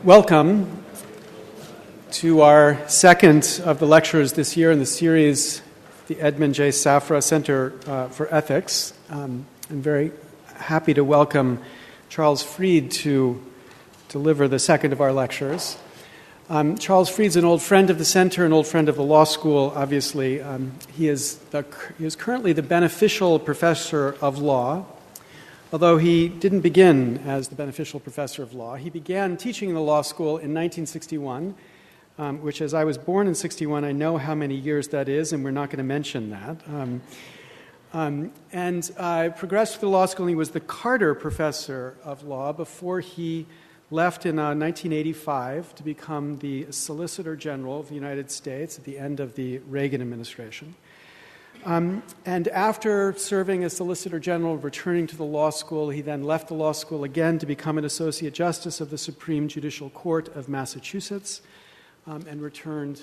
Welcome to our second of the lectures this year in the series, the Edmund J. Safra Center for Ethics. I'm very happy to welcome Charles Fried to deliver the second of our lectures. Charles Fried's an old friend of the center, an old friend of the law school, obviously. He is currently the beneficial professor of law. Although he didn't begin as the beneficial professor of law, he began teaching in the law school in 1961, which as I was born in 61, I know how many years that is, and we're not going to mention that. And I progressed through the law school, and he was the Carter Professor of Law before he left in 1985 to become the Solicitor General of the United States at the end of the Reagan administration. And after serving as Solicitor General, returning to the law school, he then left the law school again to become an Associate Justice of the Supreme Judicial Court of Massachusetts, and returned,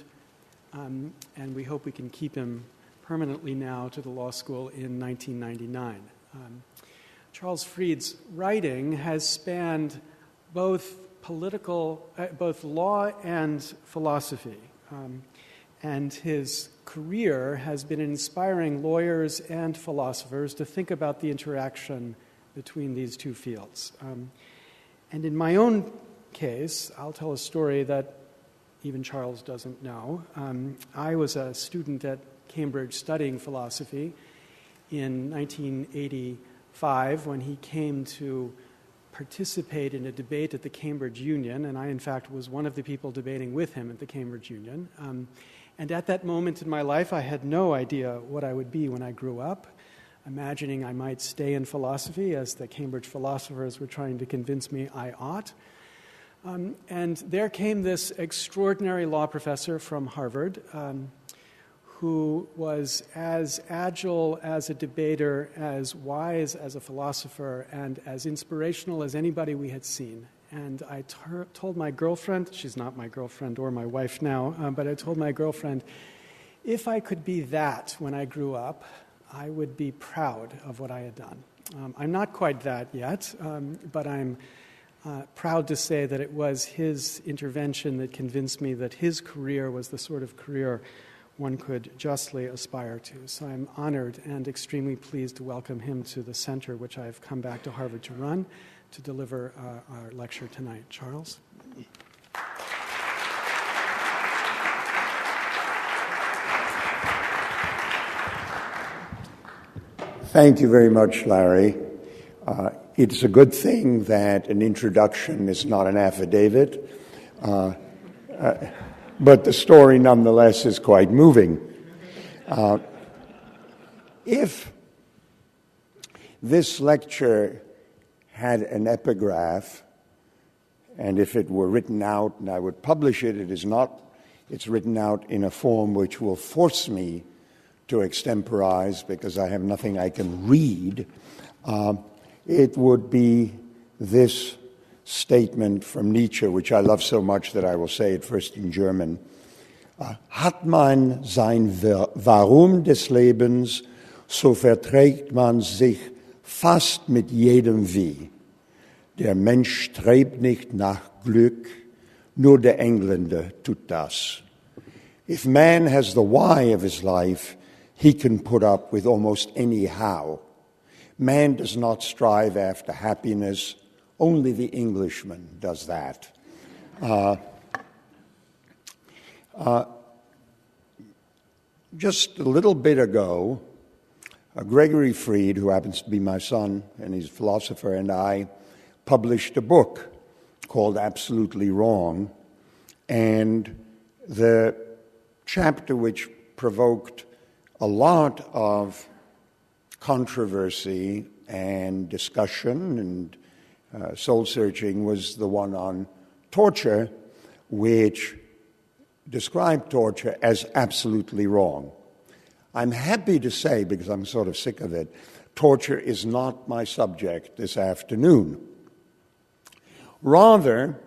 and we hope we can keep him permanently now, to the law school in 1999. Charles Fried's writing has spanned both law and philosophy, and his career has been inspiring lawyers and philosophers to think about the interaction between these two fields. And in my own case, I'll tell a story that even Charles doesn't know. I was a student at Cambridge studying philosophy in 1985 when he came to participate in a debate at the Cambridge Union, and I, in fact, was one of the people debating with him at the Cambridge Union. And at that moment in my life, I had no idea what I would be when I grew up, imagining I might stay in philosophy, as the Cambridge philosophers were trying to convince me I ought. And there came this extraordinary law professor from Harvard, who was as agile as a debater, as wise as a philosopher, and as inspirational as anybody we had seen. And I told my girlfriend, she's not my girlfriend or my wife now, but I told my girlfriend, if I could be that when I grew up, I would be proud of what I had done. I'm not quite that yet, but I'm proud to say that it was his intervention that convinced me that his career was the sort of career one could justly aspire to. So I'm honored and extremely pleased to welcome him to the center, which I've come back to Harvard to run, to deliver our lecture tonight. Charles? Thank you very much, Larry. It's a good thing that an introduction is not an affidavit, but the story nonetheless is quite moving. If this lecture had an epigraph, and if it were written out and I would publish it, it is not. It's written out in a form which will force me to extemporize because I have nothing I can read. It would be this statement from Nietzsche, which I love so much that I will say it first in German. Hat man sein Warum des Lebens, so verträgt man sich fast mit jedem Wie. Der Mensch strebt nicht nach Glück, nur der Engländer tut das. If man has the why of his life, he can put up with almost any how. Man does not strive after happiness, only the Englishman does that. Just a little bit ago, Gregory Fried, who happens to be my son and he's a philosopher, and I published a book called Absolutely Wrong, and the chapter which provoked a lot of controversy and discussion and soul-searching was the one on torture, which described torture as absolutely wrong. I'm happy to say, because I'm sort of sick of it, torture is not my subject this afternoon. Rather,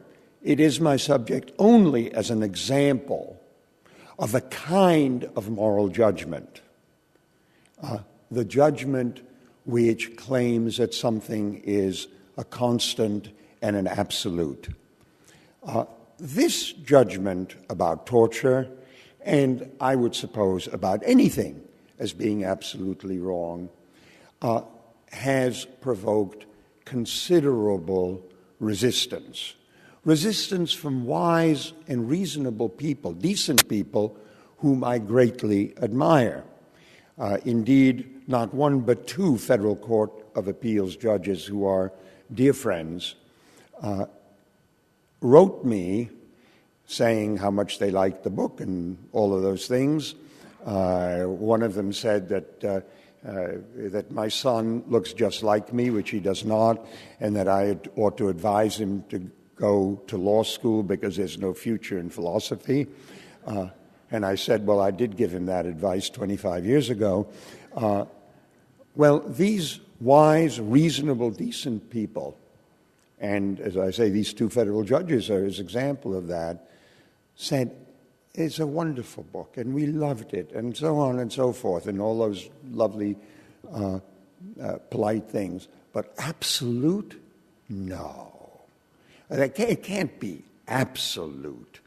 it is my subject only as an example of a kind of moral judgment, the judgment which claims that something is a constant and an absolute. This judgment about torture, and I would suppose about anything as being absolutely wrong, has provoked considerable resistance. Resistance from wise and reasonable people, decent people, whom I greatly admire. Indeed, not one but two Federal Court of Appeals judges who are dear friends wrote me saying how much they liked the book and all of those things. One of them said that my son looks just like me, which he does not, and that I ought to advise him to go to law school because there's no future in philosophy. And I said, well, I did give him that advice 25 years ago. Well, these wise, reasonable, decent people, and as I say, these two federal judges are an example of that, said, it's a wonderful book, and we loved it, and so on and so forth, and all those lovely, polite things. But absolute? No. It can't be absolute.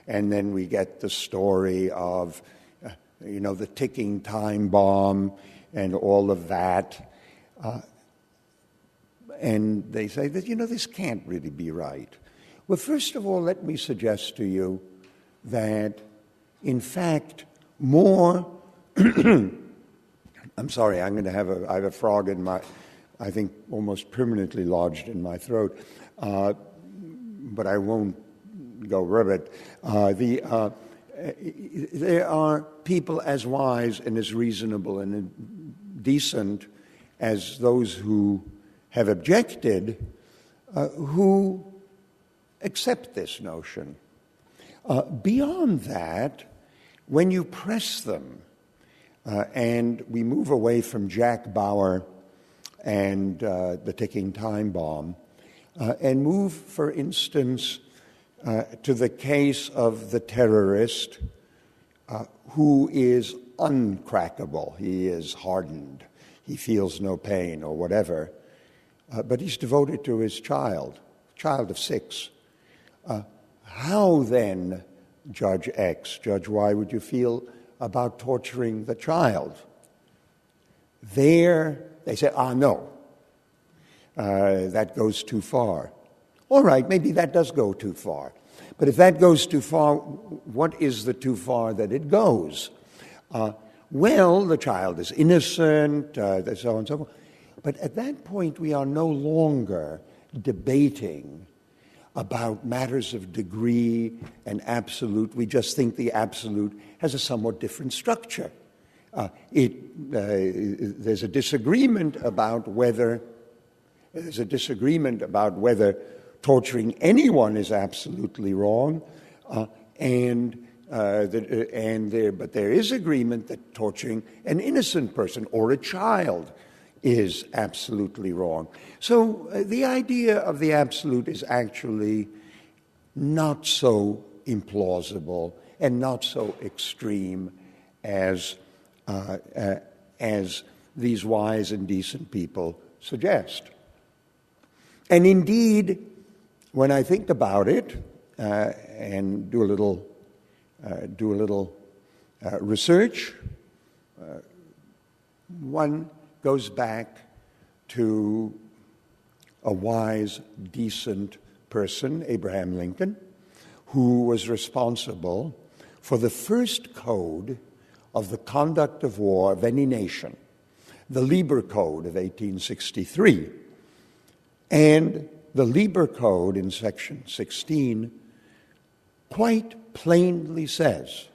And then we get the story of, the ticking time bomb and all of that. And they say that, this can't really be right. Well, first of all, let me suggest to you that, in fact, more... I'm sorry, I have a frog in my, I think, almost permanently lodged in my throat, but I won't go rub it. There are people as wise and as reasonable and decent as those who have objected, who accept this notion. Beyond that, when you press them, and we move away from Jack Bauer and the ticking time bomb, and move, for instance, to the case of the terrorist who is uncrackable. He is hardened. He feels no pain or whatever. But he's devoted to his child of 6. How then, Judge X, Judge Y, would you feel about torturing the child? There, they say, no, that goes too far. All right, maybe that does go too far. But if that goes too far, what is the too far that it goes? Well, the child is innocent, so on and so forth. But at that point, we are no longer debating about matters of degree and absolute. We just think the absolute has a somewhat different structure. There's a disagreement about whether torturing anyone is absolutely wrong, but there is agreement that torturing an innocent person or a child is absolutely wrong. So the idea of the absolute is actually not so implausible and not so extreme as these wise and decent people suggest. And indeed, when I think about it and do a little research, one goes back to a wise, decent person, Abraham Lincoln, who was responsible for the first code of the conduct of war of any nation, the Lieber Code of 1863. And the Lieber Code in section 16 quite plainly says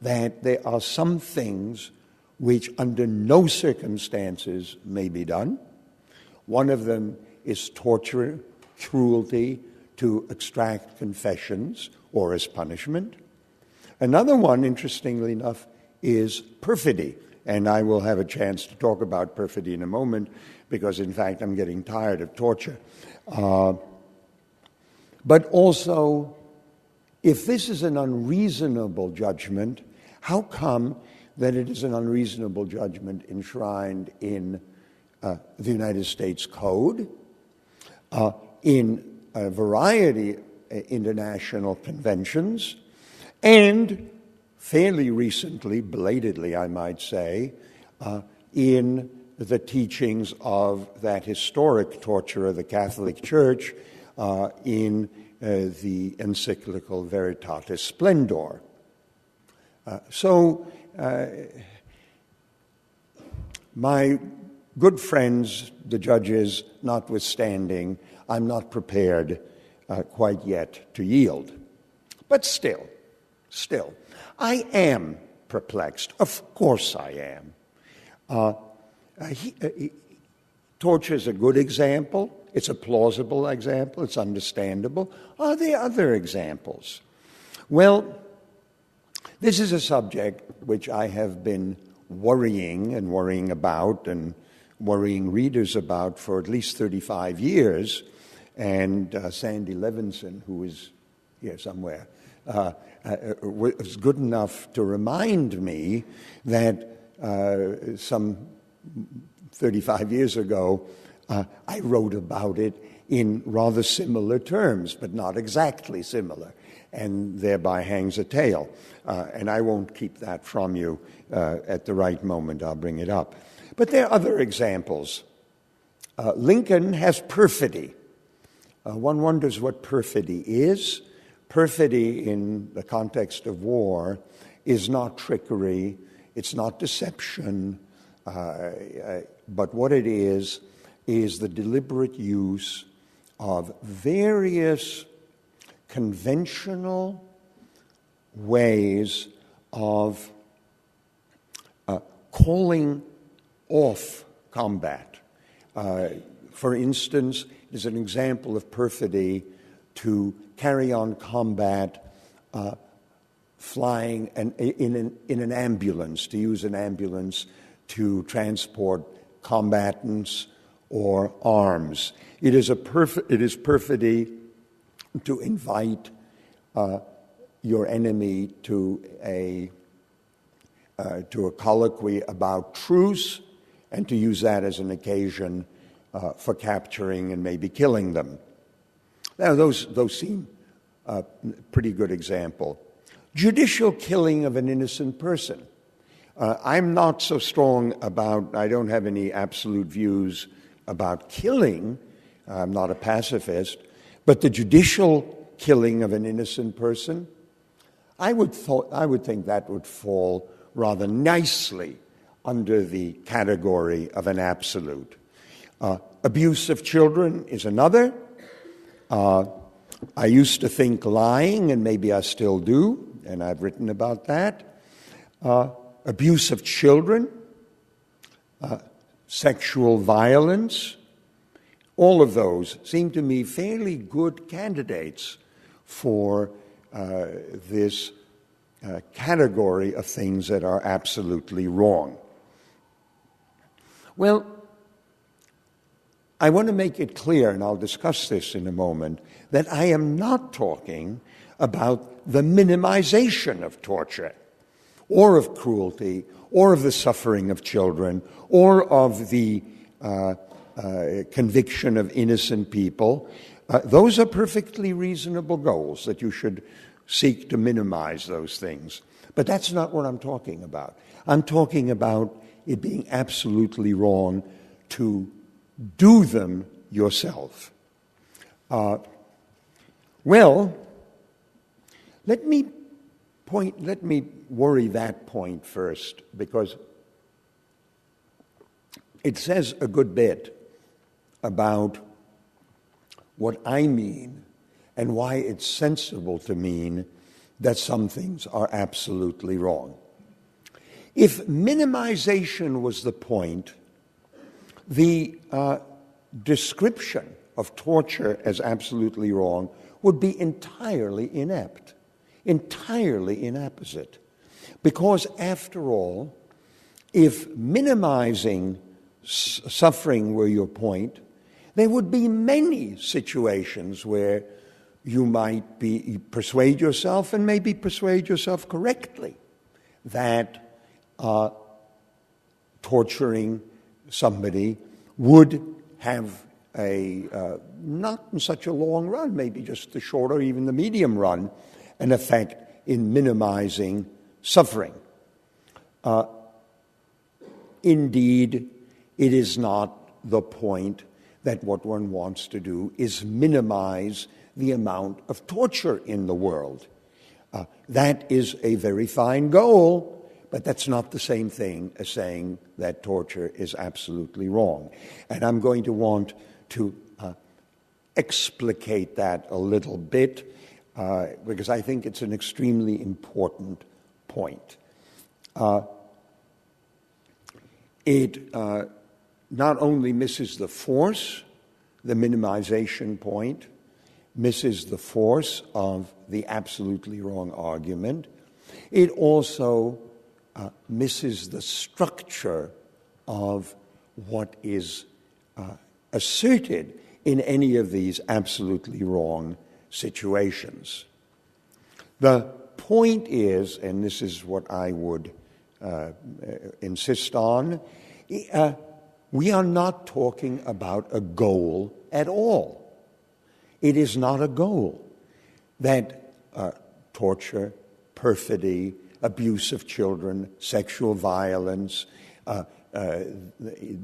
that there are some things which under no circumstances may be done. One of them is torture, cruelty to extract confessions or as punishment. Another one, interestingly enough, is perfidy. And I will have a chance to talk about perfidy in a moment because, in fact, I'm getting tired of torture. But also, if this is an unreasonable judgment, how come that it is an unreasonable judgment enshrined in the United States Code, in a variety international conventions, and fairly recently, belatedly I might say, in the teachings of that historic torture of the Catholic Church in the encyclical Veritatis Splendor. So my good friends, the judges notwithstanding, I'm not prepared quite yet to yield. But still, I am perplexed. Of course I am. Torture is a good example. It's a plausible example. It's understandable. Are there other examples? Well, this is a subject which I have been worrying about and worrying readers about for at least 35 years. And Sandy Levinson, who is here somewhere, was good enough to remind me that some 35 years ago, I wrote about it in rather similar terms, but not exactly similar, and thereby hangs a tale. And I won't keep that from you. At the right moment, I'll bring it up. But there are other examples. Lincoln has perfidy. One wonders what perfidy is. Perfidy in the context of war is not trickery, it's not deception, but what it is the deliberate use of various conventional ways of calling off combat. For instance, it is an example of perfidy to carry on combat flying in an ambulance, to use an ambulance to transport combatants or arms. It is perfidy to invite your enemy to a colloquy about truce and to use that as an occasion for capturing and maybe killing them. Now, those seem a pretty good example. Judicial killing of an innocent person. I'm not so strong about, I don't have any absolute views about killing. I'm not a pacifist. But the judicial killing of an innocent person, I would think that would fall rather nicely under the category of an absolute. Abuse of children is another. I used to think lying, and maybe I still do, and I've written about that. Abuse of children, sexual violence, all of those seem to me fairly good candidates for this category of things that are absolutely wrong. Well, I want to make it clear, and I'll discuss this in a moment, that I am not talking about the minimization of torture or of cruelty or of the suffering of children or of the conviction of innocent people. Those are perfectly reasonable goals, that you should seek to minimize those things. But that's not what I'm talking about. I'm talking about it being absolutely wrong to do them yourself. Well, let me worry that point first, because it says a good bit about what I mean and why it's sensible to mean that some things are absolutely wrong. If minimization was the point, the description of torture as absolutely wrong would be entirely inept, entirely inapposite. Because after all, if minimizing suffering were your point, there would be many situations where you might persuade yourself, and maybe persuade yourself correctly, that torturing somebody would have not in such a long run, maybe just the short or even the medium run, an effect in minimizing suffering. Indeed, it is not the point that what one wants to do is minimize the amount of torture in the world. That is a very fine goal, but that's not the same thing as saying that torture is absolutely wrong. And I'm going to want to explicate that a little bit because I think it's an extremely important point. It not only misses the force, the minimization point, misses the force of the absolutely wrong argument, it also misses the structure of what is asserted in any of these absolutely wrong situations. The point is, and this is what I would insist on, we are not talking about a goal at all. It is not a goal that torture, perfidy, abuse of children, sexual violence,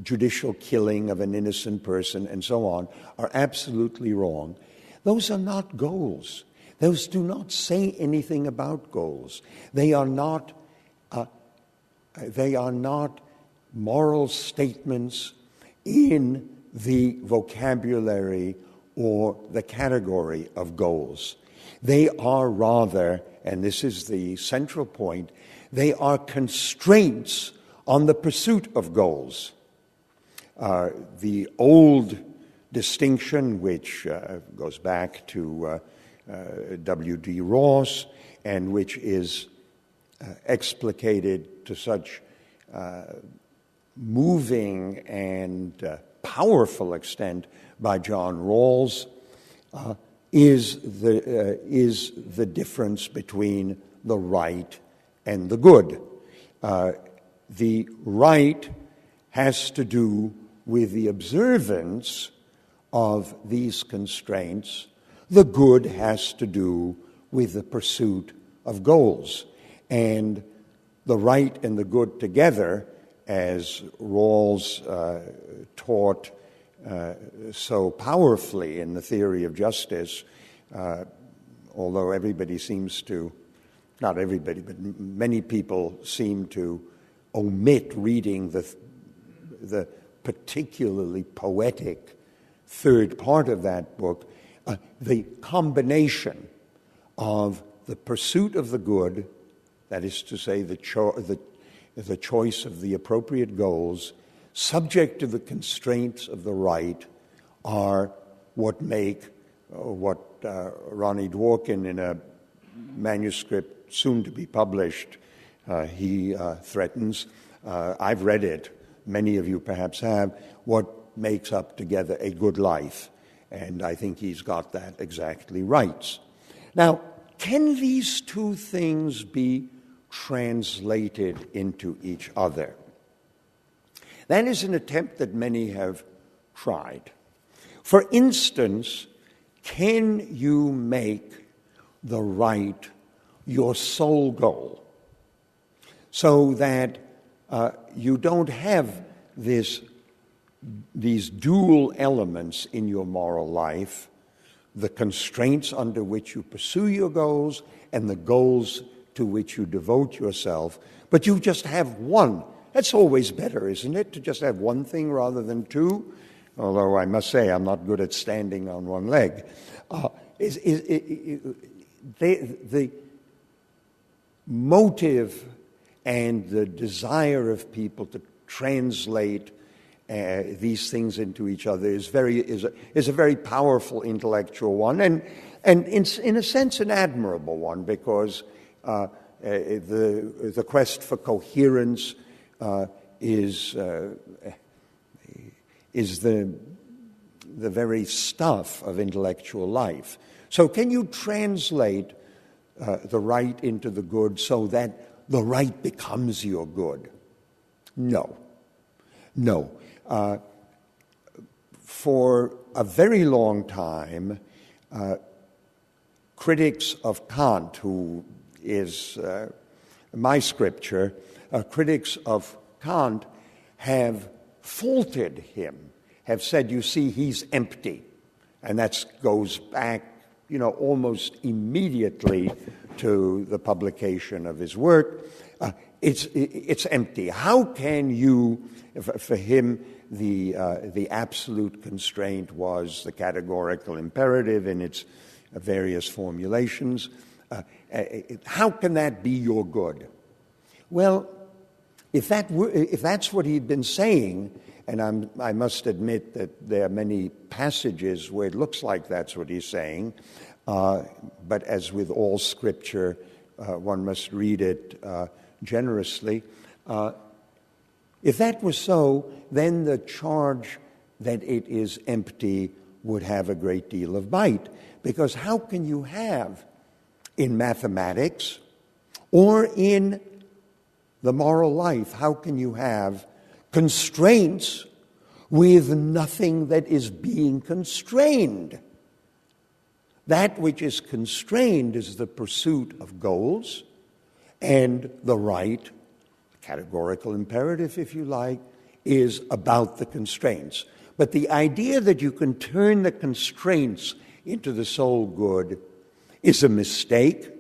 judicial killing of an innocent person, and so on, are absolutely wrong. Those are not goals. Those do not say anything about goals. They are not moral statements in the vocabulary or the category of goals. They are rather, and this is the central point, they are constraints on the pursuit of goals. The old distinction, which goes back to W.D. Ross, and which is explicated to such moving and powerful extent by John Rawls, is the difference between the right and the good. The right has to do with the observance of these constraints. The good has to do with the pursuit of goals. And the right and the good together, as Rawls taught so powerfully in the theory of justice, although everybody seems to, not everybody, but many people seem to omit reading the particularly poetic third part of that book, the combination of the pursuit of the good, that is to say the choice of the appropriate goals, subject to the constraints of the right, are what make what Ronnie Dworkin, in a manuscript soon to be published, he threatens, I've read it, many of you perhaps have, what makes up together a good life. And I think he's got that exactly right. Now, can these two things be translated into each other? That is an attempt that many have tried. For instance, can you make the right your sole goal so that you don't have these dual elements in your moral life, the constraints under which you pursue your goals and the goals to which you devote yourself, but you just have one? That's always better, isn't it, to just have one thing rather than two? Although I must say I'm not good at standing on one leg. The motive and the desire of people to translate these things into each other is a very powerful intellectual one, and in a sense an admirable one, because the quest for coherence is the very stuff of intellectual life. So can you translate the right into the good so that the right becomes your good? No. for a very long time, critics of Kant, who is my scripture, critics of Kant have faulted him, have said, you see, he's empty. And that goes back, almost immediately to the publication of his work. It's empty. How can you, for him, the absolute constraint was the categorical imperative in its various formulations. How can that be your good? Well, if that's what he'd been saying, and I must admit that there are many passages where it looks like that's what he's saying, but as with all scripture, one must read it generously. If that was so, then the charge that it is empty would have a great deal of bite. Because how can you have, in mathematics or in the moral life, how can you have constraints with nothing that is being constrained? That which is constrained is the pursuit of goals, and the right, categorical imperative, if you like, is about the constraints. But the idea that you can turn the constraints into the sole good is a mistake,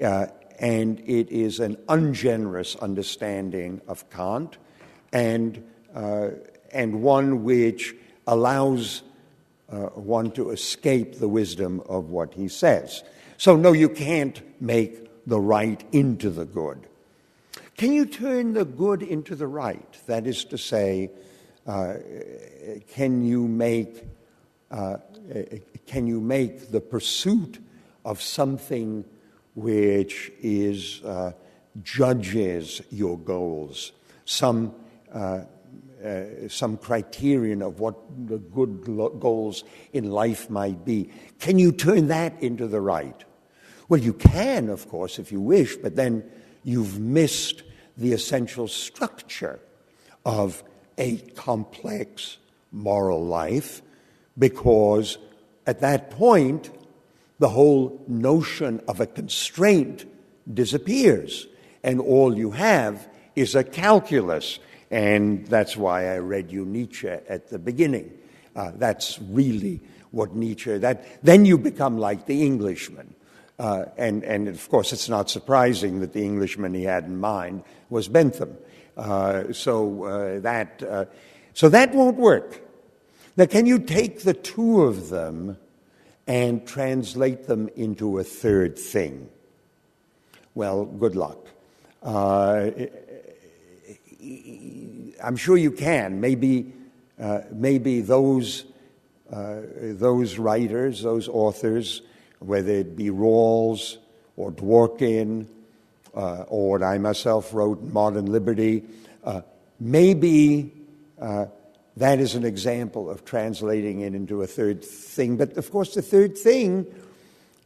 and it is an ungenerous understanding of Kant, and one which allows one to escape the wisdom of what he says. So no, you can't make the right into the good. Can you turn the good into the right? That is to say, can you make the pursuit of something which is judges your goals, some criterion of what the good goals in life might be? Can you turn that into the right? Well, you can, of course, if you wish, but then you've missed the essential structure of a complex moral life, because at that point, the whole notion of a constraint disappears, and all you have is a calculus. And that's why I read you Nietzsche at the beginning. That's really what Nietzsche, then you become like the Englishman. And of course, it's not surprising that the Englishman he had in mind was Bentham. So that won't work. Now, can you take the two of them and translate them into a third thing? Well, good luck. I'm sure you can. Maybe those writers, those authors, whether it be Rawls or Dworkin or what I myself wrote, Modern Liberty, maybe that is an example of translating it into a third thing. But of course, the third thing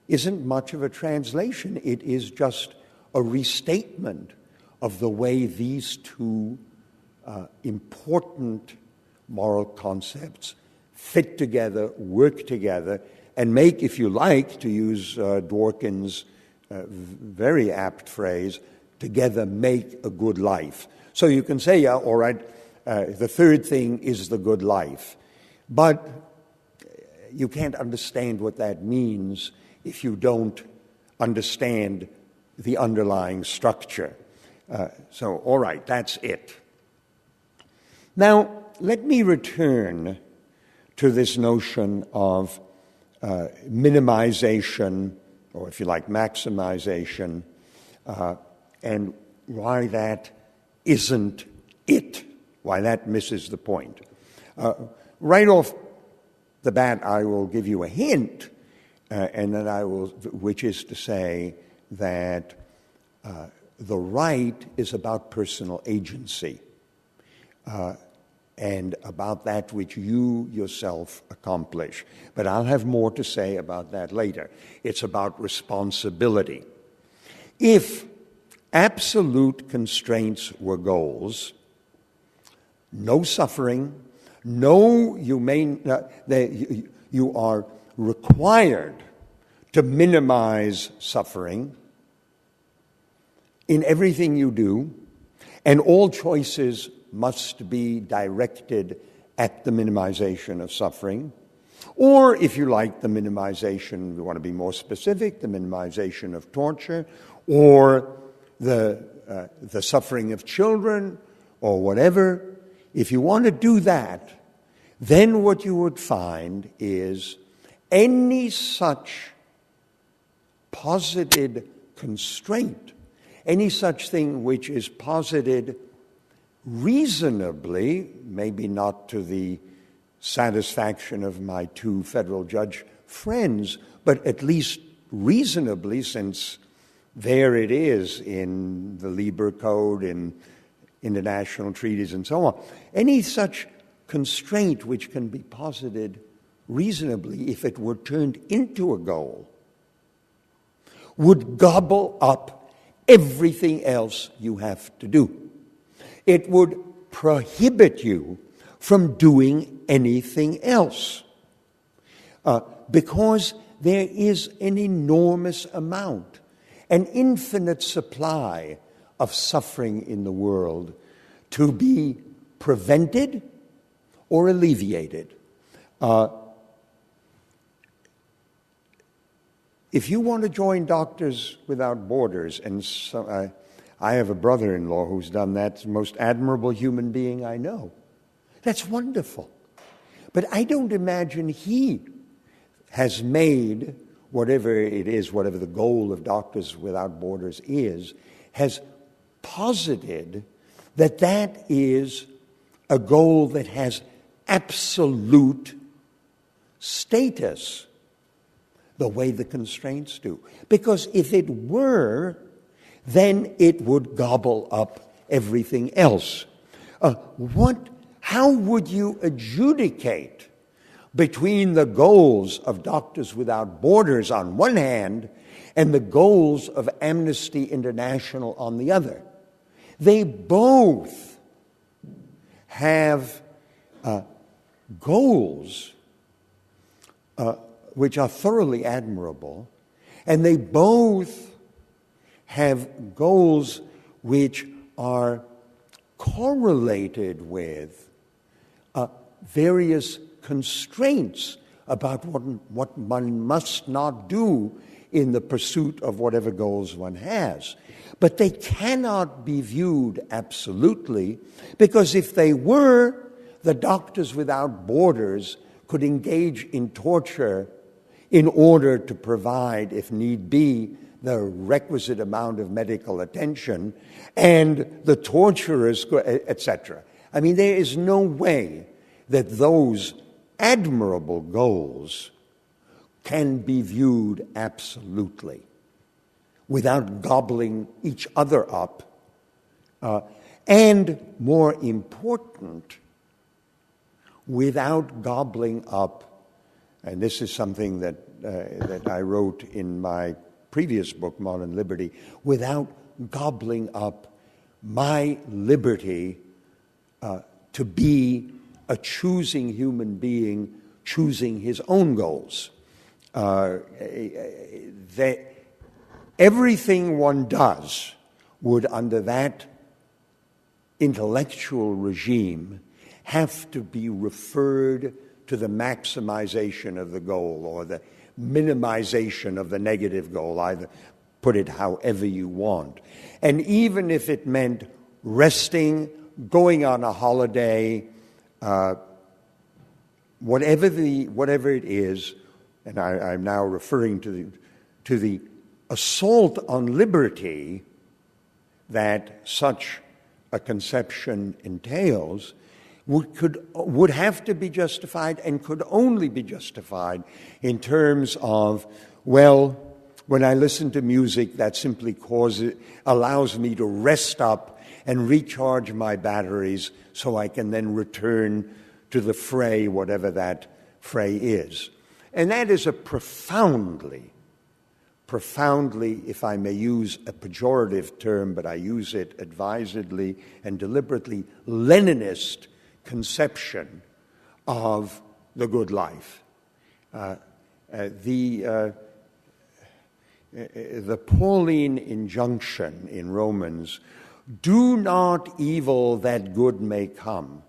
isn't much of a translation. It is just a restatement of the way these two important moral concepts fit together, work together, and make, if you like, to use Dworkin's very apt phrase, together make a good life. So you can say, yeah, all right, the third thing is the good life. But you can't understand what that means if you don't understand the underlying structure. So, all right, that's it. Now, let me return to this notion of minimization, or if you like, maximization, and why that isn't it, why that misses the point. Right off the bat, I will give you a hint, and then which is to say that the right is about personal agency, and about that which you yourself accomplish. But I'll have more to say about that later. It's about responsibility. If absolute constraints were goals, no suffering, No, you are required to minimize suffering in everything you do, and all choices must be directed at the minimization of suffering. Or, if you like, the minimization, we want to be more specific, the minimization of torture, or the suffering of children, or whatever. If you want to do that, then what you would find is any such posited constraint, any such thing which is posited reasonably, maybe not to the satisfaction of my two federal judge friends, but at least reasonably, since there it is in the Lieber Code, in international treaties and so on. Any such constraint which can be posited reasonably, if it were turned into a goal, would gobble up everything else you have to do. It would prohibit you from doing anything else, because there is an enormous amount, an infinite supply of suffering in the world to be prevented or alleviated. If you want to join Doctors Without Borders, and so, I have a brother-in-law who's done that, the most admirable human being I know. That's wonderful. But I don't imagine he has made whatever it is, whatever the goal of Doctors Without Borders is, has posited that that is a goal that has absolute status, the way the constraints do. Because if it were, then it would gobble up everything else. How would you adjudicate between the goals of Doctors Without Borders on one hand and the goals of Amnesty International on the other? They both have goals which are thoroughly admirable, and they both have goals which are correlated with various constraints about what one must not do in the pursuit of whatever goals one has. But they cannot be viewed absolutely, because if they were, the Doctors Without Borders could engage in torture in order to provide, if need be, the requisite amount of medical attention, and the torturers, etc. I mean, there is no way that those admirable goals can be viewed absolutely without gobbling each other up, and more important, without gobbling up, and this is something that I wrote in my previous book, Modern Liberty, without gobbling up my liberty to be a choosing human being, choosing his own goals. Everything one does would, under that intellectual regime, have to be referred to the maximization of the goal or the minimization of the negative goal, either put it however you want. And even if it meant resting, going on a holiday, whatever it is, and I'm now referring to the assault on liberty that such a conception entails, would have to be justified and could only be justified in terms of, well, when I listen to music, that simply allows me to rest up and recharge my batteries so I can then return to the fray, whatever that fray is. And that is a profoundly, if I may use a pejorative term, but I use it advisedly and deliberately, Leninist conception of the good life. The Pauline injunction in Romans, do not evil that good may come,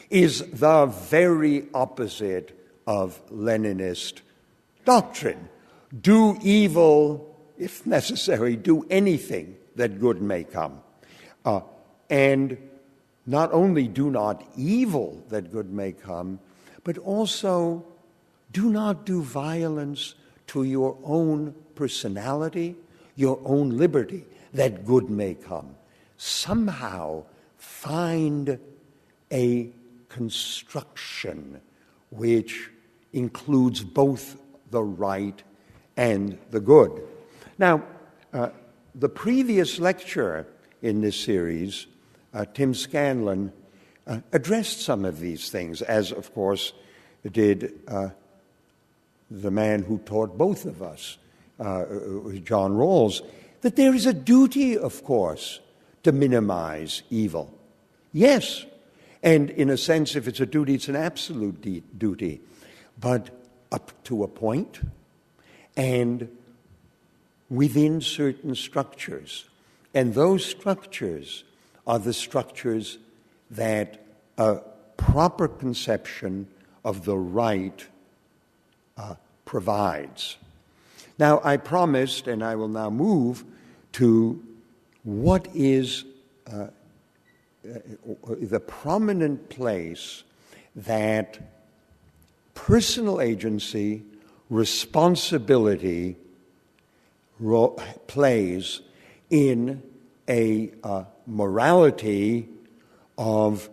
is the very opposite of Leninist doctrine. Do evil, if necessary, do anything that good may come. And not only do not evil that good may come, but also do not do violence to your own personality, your own liberty, that good may come. Somehow find a construction which includes both the right and the good. Now, the previous lecture in this series, Tim Scanlon, addressed some of these things, as, of course, did the man who taught both of us, John Rawls, that there is a duty, of course, to minimize evil. Yes, and in a sense, if it's a duty, it's an absolute duty, but up to a point and within certain structures. And those structures are the structures that a proper conception of the right provides. Now, I promised, and I will now move to what is the prominent place that personal agency, responsibility plays in a morality of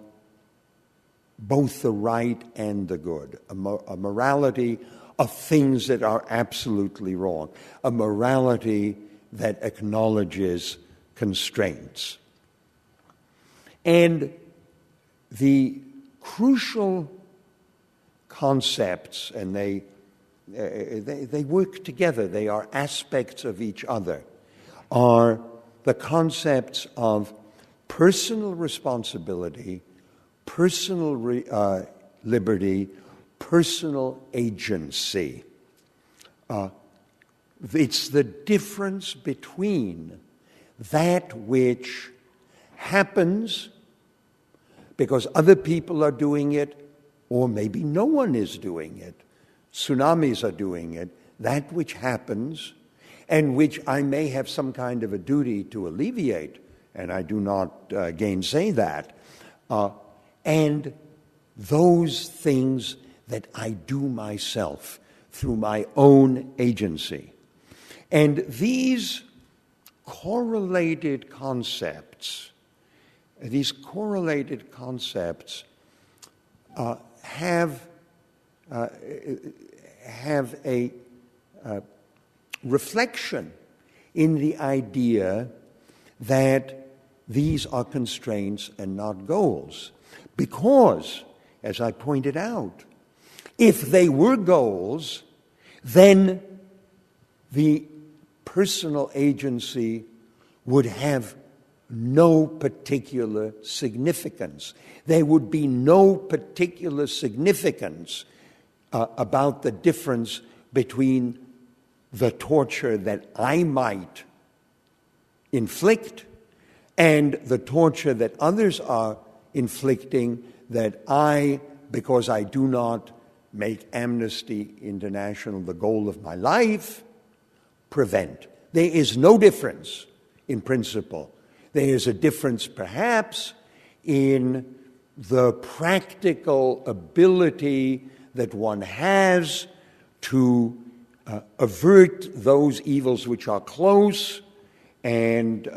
both the right and the good, a morality of things that are absolutely wrong, a morality that acknowledges constraints. And the crucial concepts, and they work together, they are aspects of each other, are the concepts of personal responsibility, personal liberty, personal agency. It's the difference between that which happens because other people are doing it, or maybe no one is doing it. Tsunamis are doing it. That which happens, and which I may have some kind of a duty to alleviate, and I do not gainsay that, and those things that I do myself through my own agency. And these correlated concepts have a reflection in the idea that these are constraints and not goals. Because, as I pointed out, if they were goals, then the personal agency would have no particular significance. There would be no particular significance about the difference between the torture that I might inflict and the torture that others are inflicting that I, because I do not make Amnesty International the goal of my life, prevent. There is no difference in principle. There is a difference, perhaps, in the practical ability that one has to avert those evils which are close, and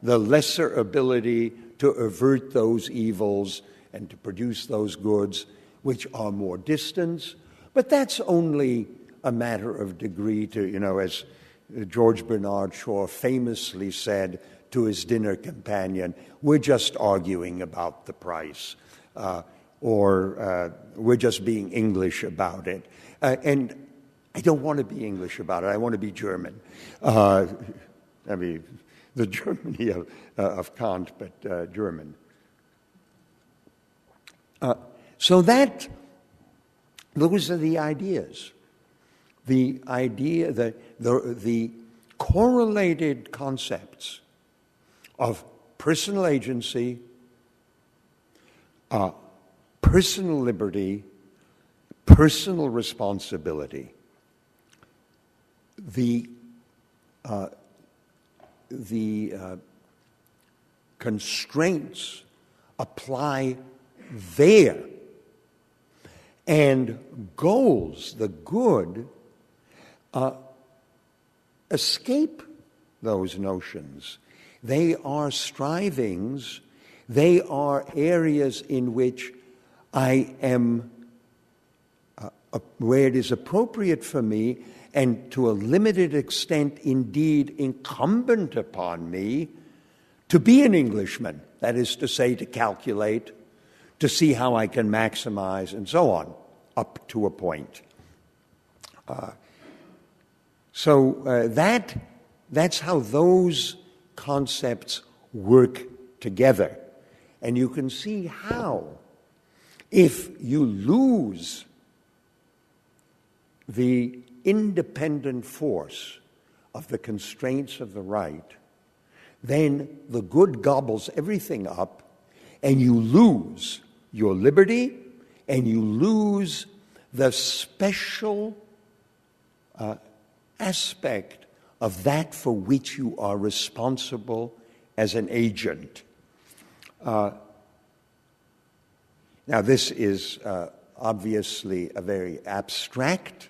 the lesser ability to avert those evils and to produce those goods which are more distant. But that's only a matter of degree to, as George Bernard Shaw famously said to his dinner companion, we're just arguing about the price, or we're just being English about it. And I don't want to be English about it. I want to be German. I mean, the Germany of Kant, but German. So that Those are the ideas. The correlated concepts of personal agency, personal liberty, personal responsibility. The constraints apply there, and goals, the good, escape those notions. They are strivings, they are areas in which I am, where it is appropriate for me, and to a limited extent indeed incumbent upon me, to be an Englishman, that is to say, to calculate, to see how I can maximize, and so on, up to a point. So that's how those concepts work together. And you can see how, if you lose the independent force of the constraints of the right, then the good gobbles everything up, and you lose your liberty, and you lose the special aspect of that for which you are responsible as an agent. Now, this is obviously a very abstract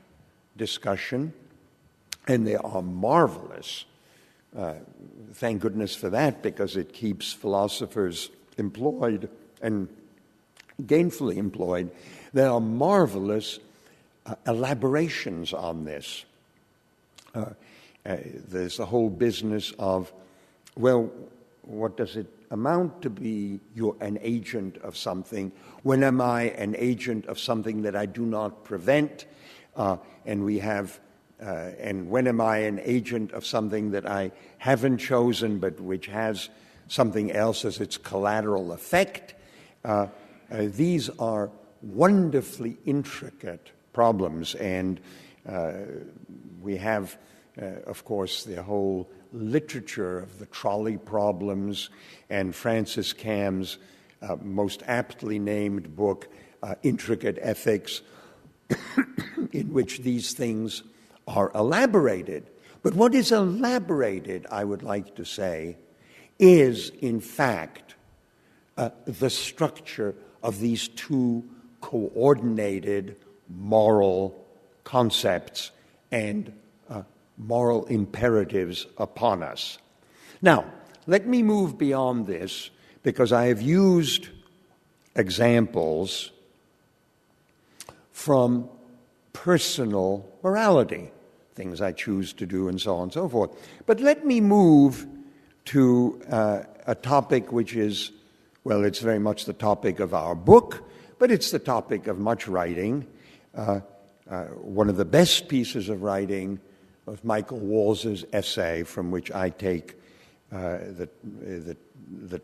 discussion, and they are marvelous. Thank goodness for that, because it keeps philosophers employed and gainfully employed. There are marvelous elaborations on this. There's the whole business of, well, what does it amount to be an agent of something? When am I an agent of something that I do not prevent? And when am I an agent of something that I haven't chosen but which has something else as its collateral effect? These are wonderfully intricate problems, and we have, of course, the whole literature of the trolley problems and Francis Cam's most aptly named book, Intricate Ethics, in which these things are elaborated. But what is elaborated, I would like to say, is, in fact, the structure of these two coordinated moral concepts and moral imperatives upon us. Now, let me move beyond this, because I have used examples from personal morality, things I choose to do, and so on and so forth. But let me move to a topic which is, well, it's very much the topic of our book, but it's the topic of much writing. One of the best pieces of writing of Michael Walz's essay, from which I take the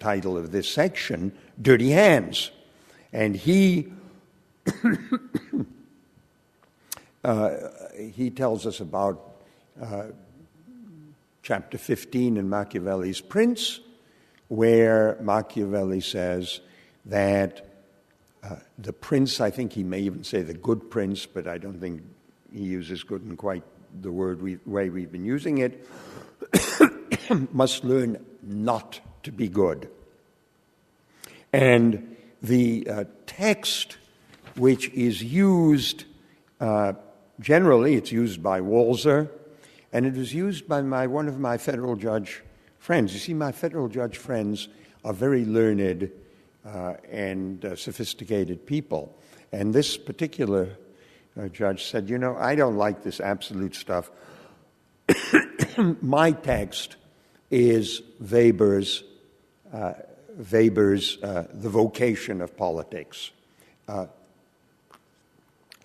title of this section, Dirty Hands. And he tells us about chapter 15 in Machiavelli's Prince, where Machiavelli says that the prince, I think he may even say the good prince, but I don't think he uses good in quite the way we've been using it, must learn not to be good. And the text which is used, generally it's used by Walzer, and it was used by one of my federal judge friends. You see, my federal judge friends are very learned and sophisticated people. And this particular judge said, I don't like this absolute stuff. My text is Weber's The Vocation of Politics.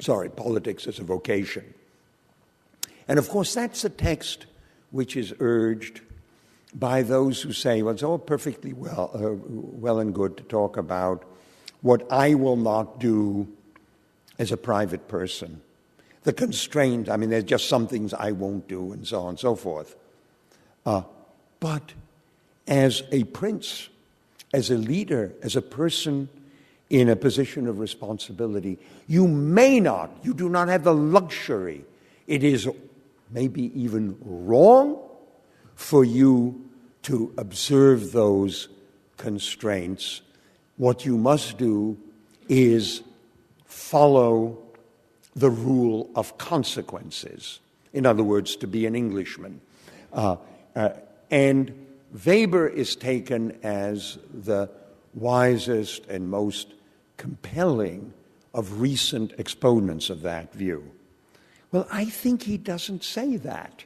Politics as a vocation. And of course, that's a text which is urged by those who say, well, it's all perfectly well and good to talk about what I will not do as a private person. The constraint, I mean, there's just some things I won't do and so on and so forth. But as a prince, as a leader, as a person in a position of responsibility, you do not have the luxury. It is maybe even wrong for you to observe those constraints. What you must do is follow the rule of consequences. In other words, to be an Englishman. And Weber is taken as the wisest and most compelling of recent exponents of that view. Well, I think he doesn't say that.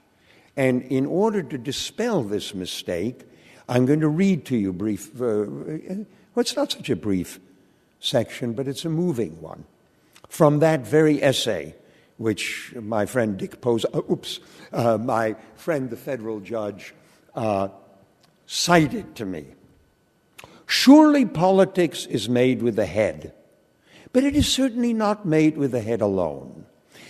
And in order to dispel this mistake, I'm going to read to you it's not such a brief section, but it's a moving one, from that very essay, which my friend Dick my friend the federal judge, cited to me. Surely politics is made with the head, but it is certainly not made with the head alone.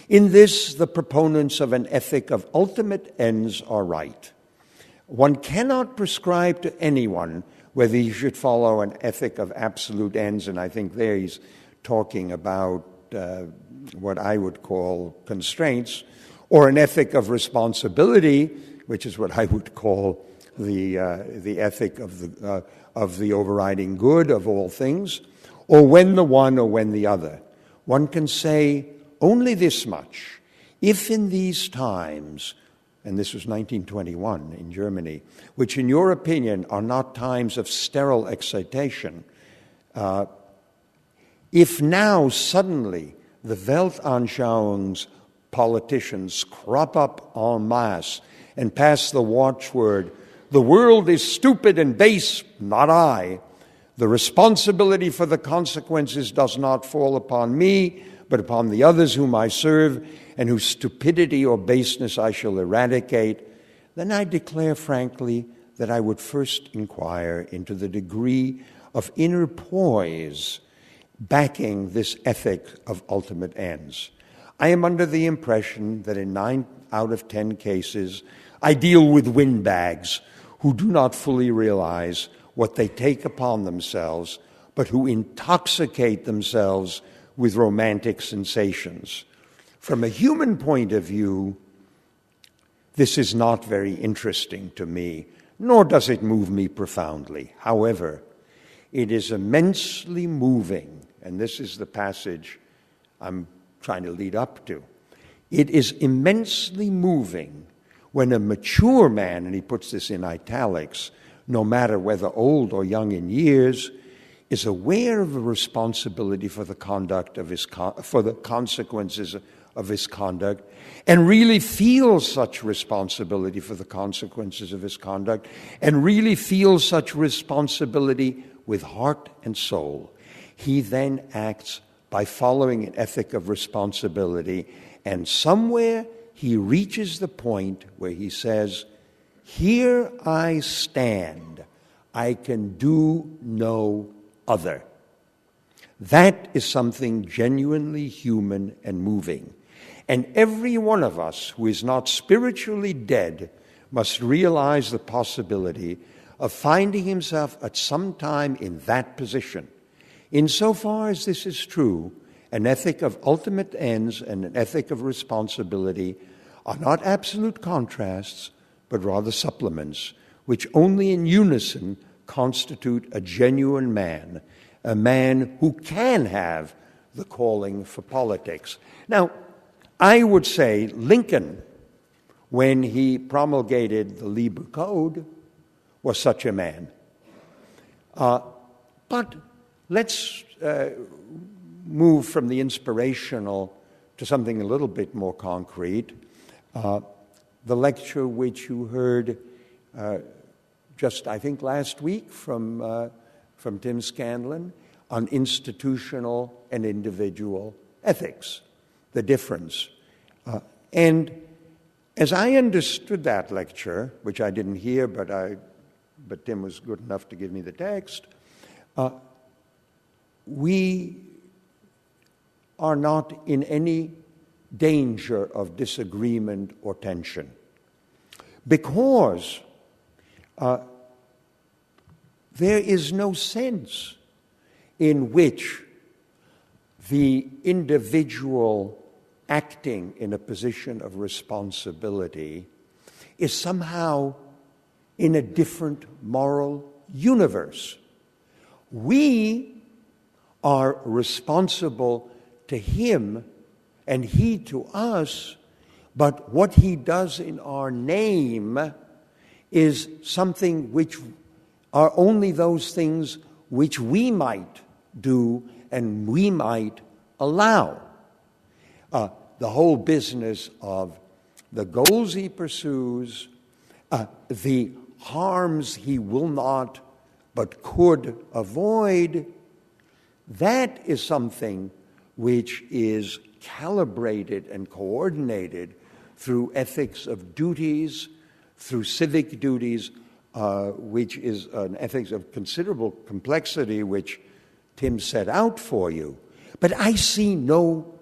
In this, the proponents of an ethic of ultimate ends are right. One cannot prescribe to anyone whether he should follow an ethic of absolute ends, and I think there he's talking about what I would call constraints, or an ethic of responsibility, which is what I would call the ethic of the overriding good of all things, or when the one or when the other. One can say only this much: if in these times, and this was 1921 in Germany, which in your opinion are not times of sterile excitation, if now suddenly the Weltanschauungs politicians crop up en masse and pass the watchword, "The world is stupid and base, not I. The responsibility for the consequences does not fall upon me, but upon the others whom I serve, and whose stupidity or baseness I shall eradicate," then I declare frankly that I would first inquire into the degree of inner poise backing this ethic of ultimate ends. I am under the impression that in 9 out of 10 cases, I deal with windbags who do not fully realize what they take upon themselves, but who intoxicate themselves with romantic sensations. From a human point of view, this is not very interesting to me, nor does it move me profoundly. However, it is immensely moving, and this is the passage I'm trying to lead up to. It is immensely moving when a mature man, and he puts this in italics, no matter whether old or young in years, is aware of the responsibility for the conduct of for the consequences of his conduct, and really feels such responsibility for the consequences of his conduct, and really feels such responsibility with heart and soul. He then acts by following an ethic of responsibility, and somewhere he reaches the point where he says, "Here I stand. I can do no other." That is something genuinely human and moving. And every one of us who is not spiritually dead must realize the possibility of finding himself at some time in that position. Insofar as this is true, an ethic of ultimate ends and an ethic of responsibility are not absolute contrasts, but rather supplements, which only in unison constitute a genuine man, a man who can have the calling for politics. Now, I would say Lincoln, when he promulgated the Lieber Code, was such a man. But let's move from the inspirational to something a little bit more concrete. The lecture which you heard just, I think, last week from Tim Scanlon on institutional and individual ethics, the difference. And as I understood that lecture, which I didn't hear, but Tim was good enough to give me the text, we are not in any danger of disagreement or tension, because there is no sense in which the individual acting in a position of responsibility is somehow in a different moral universe. We are responsible to him and he to us, but what he does in our name is something which are only those things which we might do and we might allow. The whole business of the goals he pursues, the harms he will not but could avoid, that is something which is calibrated and coordinated through ethics of duties, through civic duties, which is an ethics of considerable complexity, which Tim set out for you. But I see no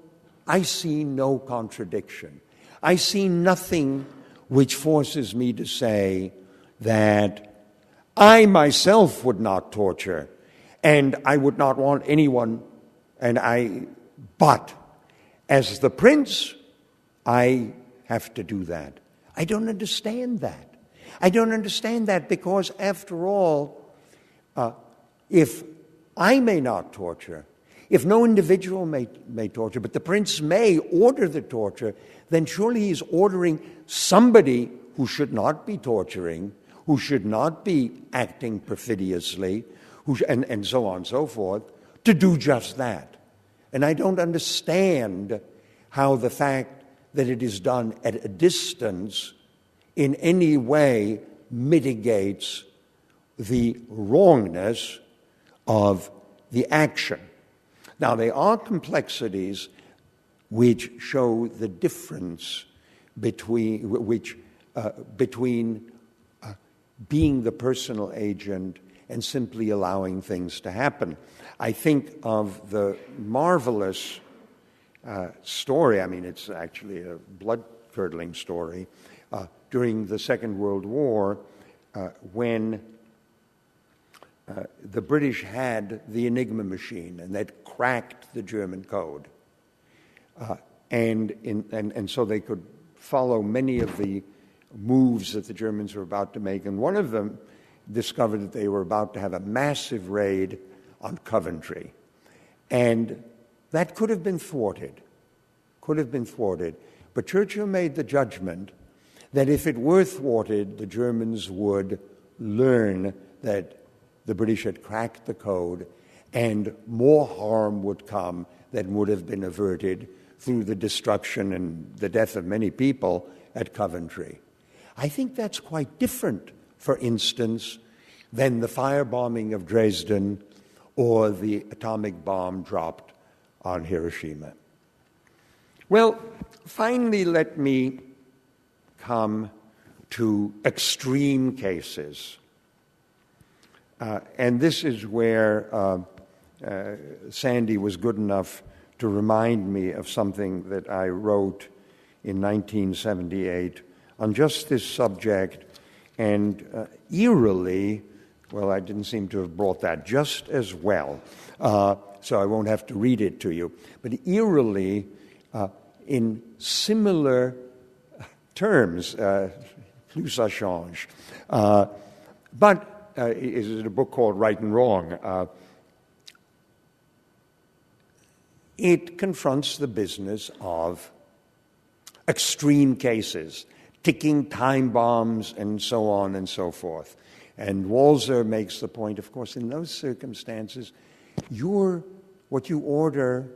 contradiction. I see nothing which forces me to say that I myself would not torture, and I would not want anyone, but as the prince, I have to do that. I don't understand that. I don't understand that because, after all, if I may not torture, if no individual may torture, but the prince may order the torture, then surely he's ordering somebody who should not be torturing, who should not be acting perfidiously, and so on and so forth, to do just that. And I don't understand how the fact that it is done at a distance in any way mitigates the wrongness of the action. Now, there are complexities which show the difference between being the personal agent and simply allowing things to happen. I think of the marvelous story, it's actually a blood-curdling story, during the Second World War, when the British had the Enigma machine, and they'd cracked the German code. And so they could follow many of the moves that the Germans were about to make. And one of them discovered that they were about to have a massive raid on Coventry. And that could have been thwarted. But Churchill made the judgment that if it were thwarted, the Germans would learn that the British had cracked the code, and more harm would come than would have been averted through the destruction and the death of many people at Coventry. I think that's quite different, for instance, than the firebombing of Dresden or the atomic bomb dropped on Hiroshima. Well, finally, let me come to extreme cases. And this is where Sandy was good enough to remind me of something that I wrote in 1978 on just this subject, and eerily, well, I didn't seem to have brought that just as well, so I won't have to read it to you, but eerily, in similar terms, plus ça change, but is a book called Right and Wrong. It confronts the business of extreme cases, ticking time bombs, and so on and so forth. And Walzer makes the point, of course, in those circumstances, what you order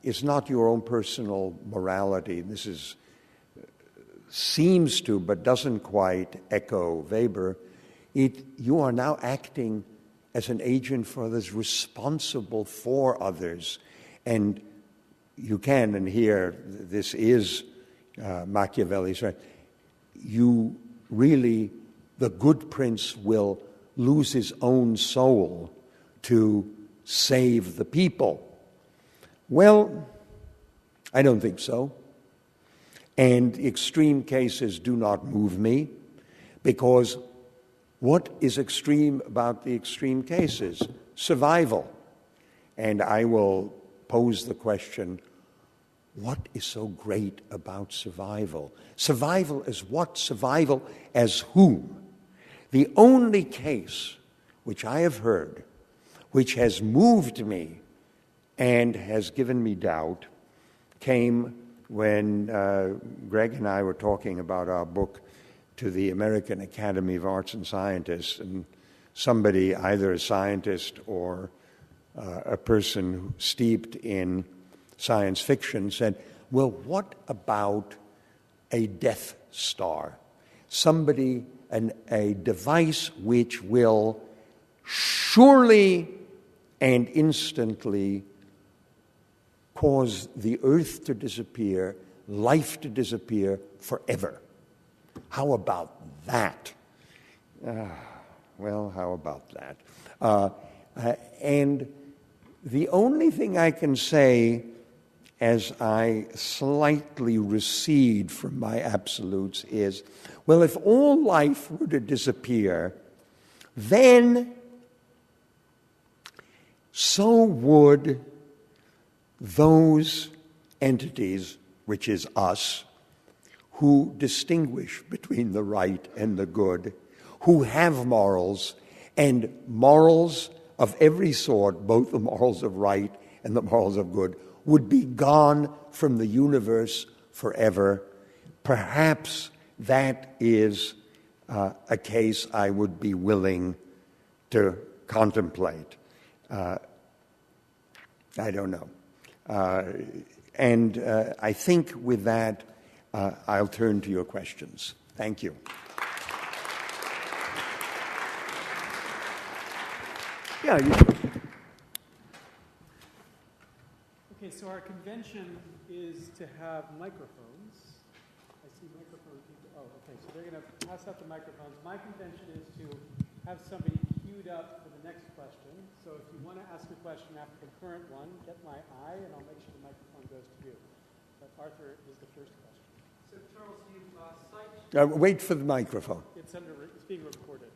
is not your own personal morality. This seems to, but doesn't quite echo Weber. You are now acting as an agent for others, responsible for others. And you can, and here this is Machiavelli's right, you really, the good prince will lose his own soul to save the people. Well, I don't think so. And extreme cases do not move me, because what is extreme about the extreme cases? Survival. And I will pose the question, what is so great about survival? Survival as what? Survival as whom? The only case which I have heard, which has moved me and has given me doubt, came when Greg and I were talking about our book to the American Academy of Arts and Scientists, and somebody, either a scientist or a person steeped in science fiction, said, well, what about a Death Star? Somebody, a device which will surely and instantly cause the earth to disappear, life to disappear forever. How about that? Well, how about that? And the only thing I can say as I slightly recede from my absolutes is, well, if all life were to disappear, then so would those entities, which is us, who distinguish between the right and the good, who have morals, and morals of every sort, both the morals of right and the morals of good, would be gone from the universe forever. Perhaps that is a case I would be willing to contemplate. I don't know. And I think with that, I'll turn to your questions. Thank you. Yeah, you. Okay, so our convention is to have microphones. I see microphone people. Oh, okay, so they're going to pass out the microphones. My convention is to have somebody queued up for the next question. So if you want to ask a question after the current one, get my eye, and I'll make sure the microphone goes to you. But Arthur is the first question. So Charles, you cite... Wait for the microphone. It's being recorded.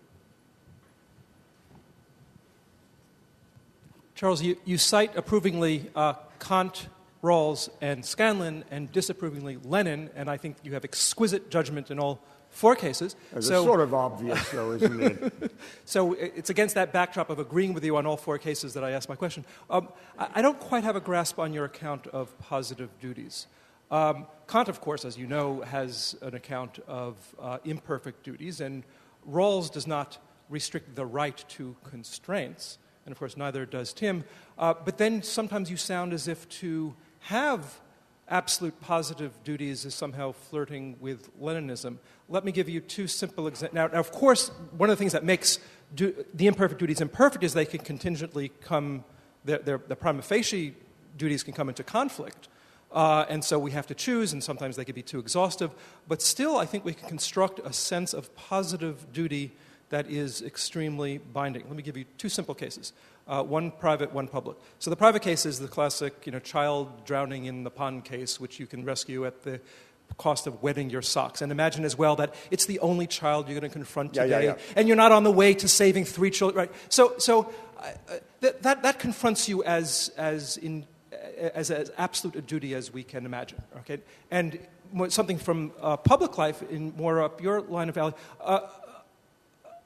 Charles, you cite approvingly Kant, Rawls, and Scanlon, and disapprovingly Lenin, and I think you have exquisite judgment in all four cases. It's sort of obvious, though, isn't it? So it's against that backdrop of agreeing with you on all four cases that I asked my question. I don't quite have a grasp on your account of positive duties. Kant, of course, as you know, has an account of imperfect duties, and Rawls does not restrict the right to constraints, and of course neither does Tim. But then sometimes you sound as if to have absolute positive duties is somehow flirting with Leninism. Let me give you two simple examples. Now, of course, one of the things that makes the imperfect duties imperfect is they can contingently come, the prima facie duties can come into conflict. And so we have to choose, and sometimes they can be too exhaustive. But still, I think we can construct a sense of positive duty that is extremely binding. Let me give you two simple cases. One private, one public. So the private case is the classic, child drowning in the pond case, which you can rescue at the cost of wetting your socks. And imagine as well that it's the only child you're going to confront today, and you're not on the way to saving 3 children. Right? So that confronts you as absolute a duty as we can imagine. Okay, and something from public life, in more up your line of alley.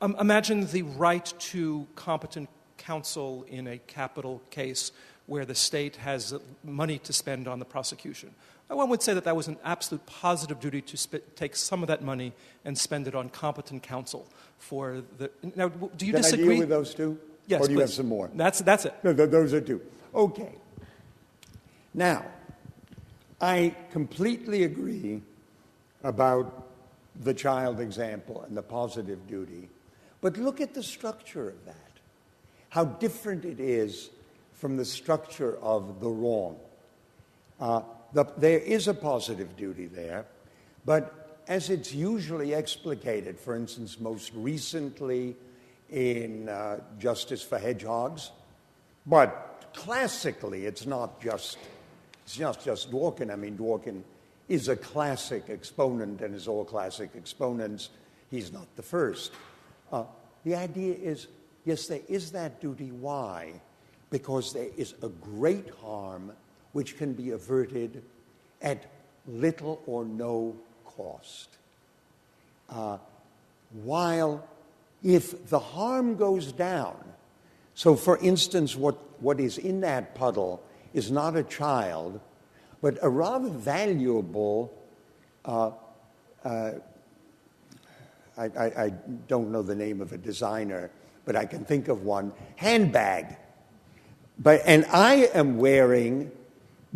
Imagine the right to competent counsel in a capital case where the state has money to spend on the prosecution. One would say that was an absolute positive duty to take some of that money and spend it on competent counsel for the... Now, do you disagree? Can I deal with those two? Yes, or do you please. have some more? That's it. No, those are two. Okay. Now, I completely agree about the child example and the positive duty, but look at the structure of that. How different it is from the structure of the wrong. There is a positive duty there, but as it's usually explicated, for instance, most recently in Justice for Hedgehogs, but classically it's not just It's not just Dworkin. I mean, Dworkin is a classic exponent, and as all classic exponents, he's not the first. The idea is, yes, there is that duty. Why? Because there is a great harm which can be averted at little or no cost. While if the harm goes down, so for instance, what is in that puddle is not a child, but a rather valuable, I don't know the name of a designer, but I can think of one, handbag. And I am wearing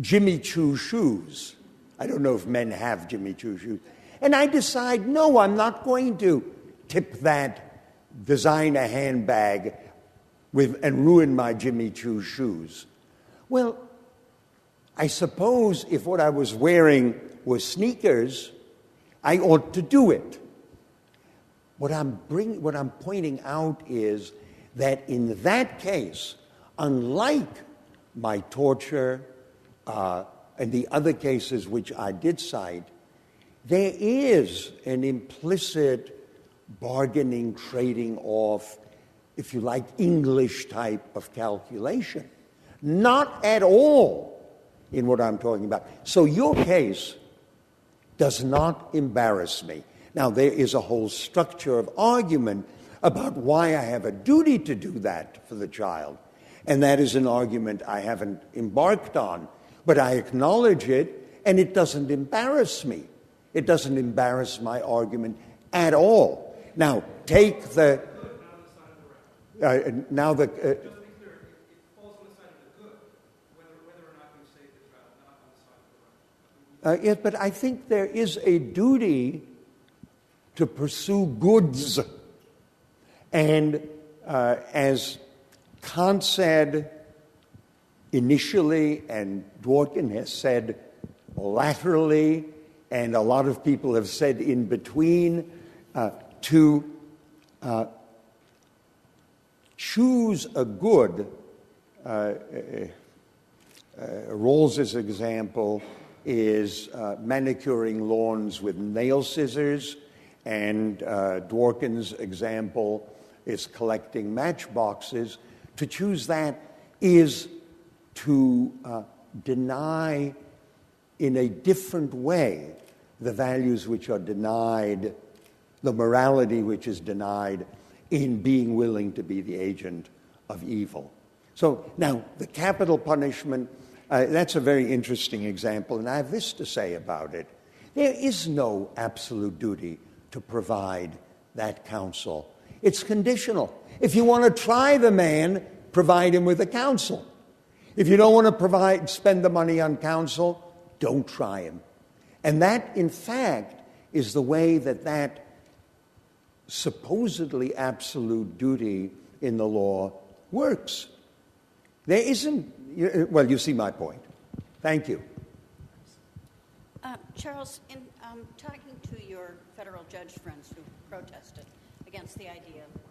Jimmy Choo shoes. I don't know if men have Jimmy Choo shoes. And I decide, no, I'm not going to tip that designer handbag and ruin my Jimmy Choo shoes. Well, I suppose if what I was wearing was sneakers, I ought to do it. What I'm pointing out is that in that case, unlike my torture and the other cases which I did cite, there is an implicit bargaining, trading off, if you like, English type of calculation. Not at all in what I'm talking about. So your case does not embarrass me. Now, there is a whole structure of argument about why I have a duty to do that for the child. And that is an argument I haven't embarked on. But I acknowledge it, and it doesn't embarrass me. It doesn't embarrass my argument at all. Now, take the... now the... Just to be clear, it falls on the side of the good, whether or not you save the child, not on the side of the right. Yes, but I think there is a duty to pursue goods. And as Kant said initially, and Dworkin has said laterally, and a lot of people have said in between, to choose a good, Rawls's example is manicuring lawns with nail scissors, and Dworkin's example is collecting matchboxes. To choose that is to deny in a different way the values which are denied, the morality which is denied in being willing to be the agent of evil. So now, the capital punishment, that's a very interesting example, and I have this to say about it. There is no absolute duty to provide that counsel. It's conditional. If you want to try the man, provide him with a counsel. If you don't want to spend the money on counsel, don't try him. And that, in fact, is the way that supposedly absolute duty in the law works. There isn't, well, you see my point. Thank you. Charles, in talking to your federal judge friends who protested against the idea of...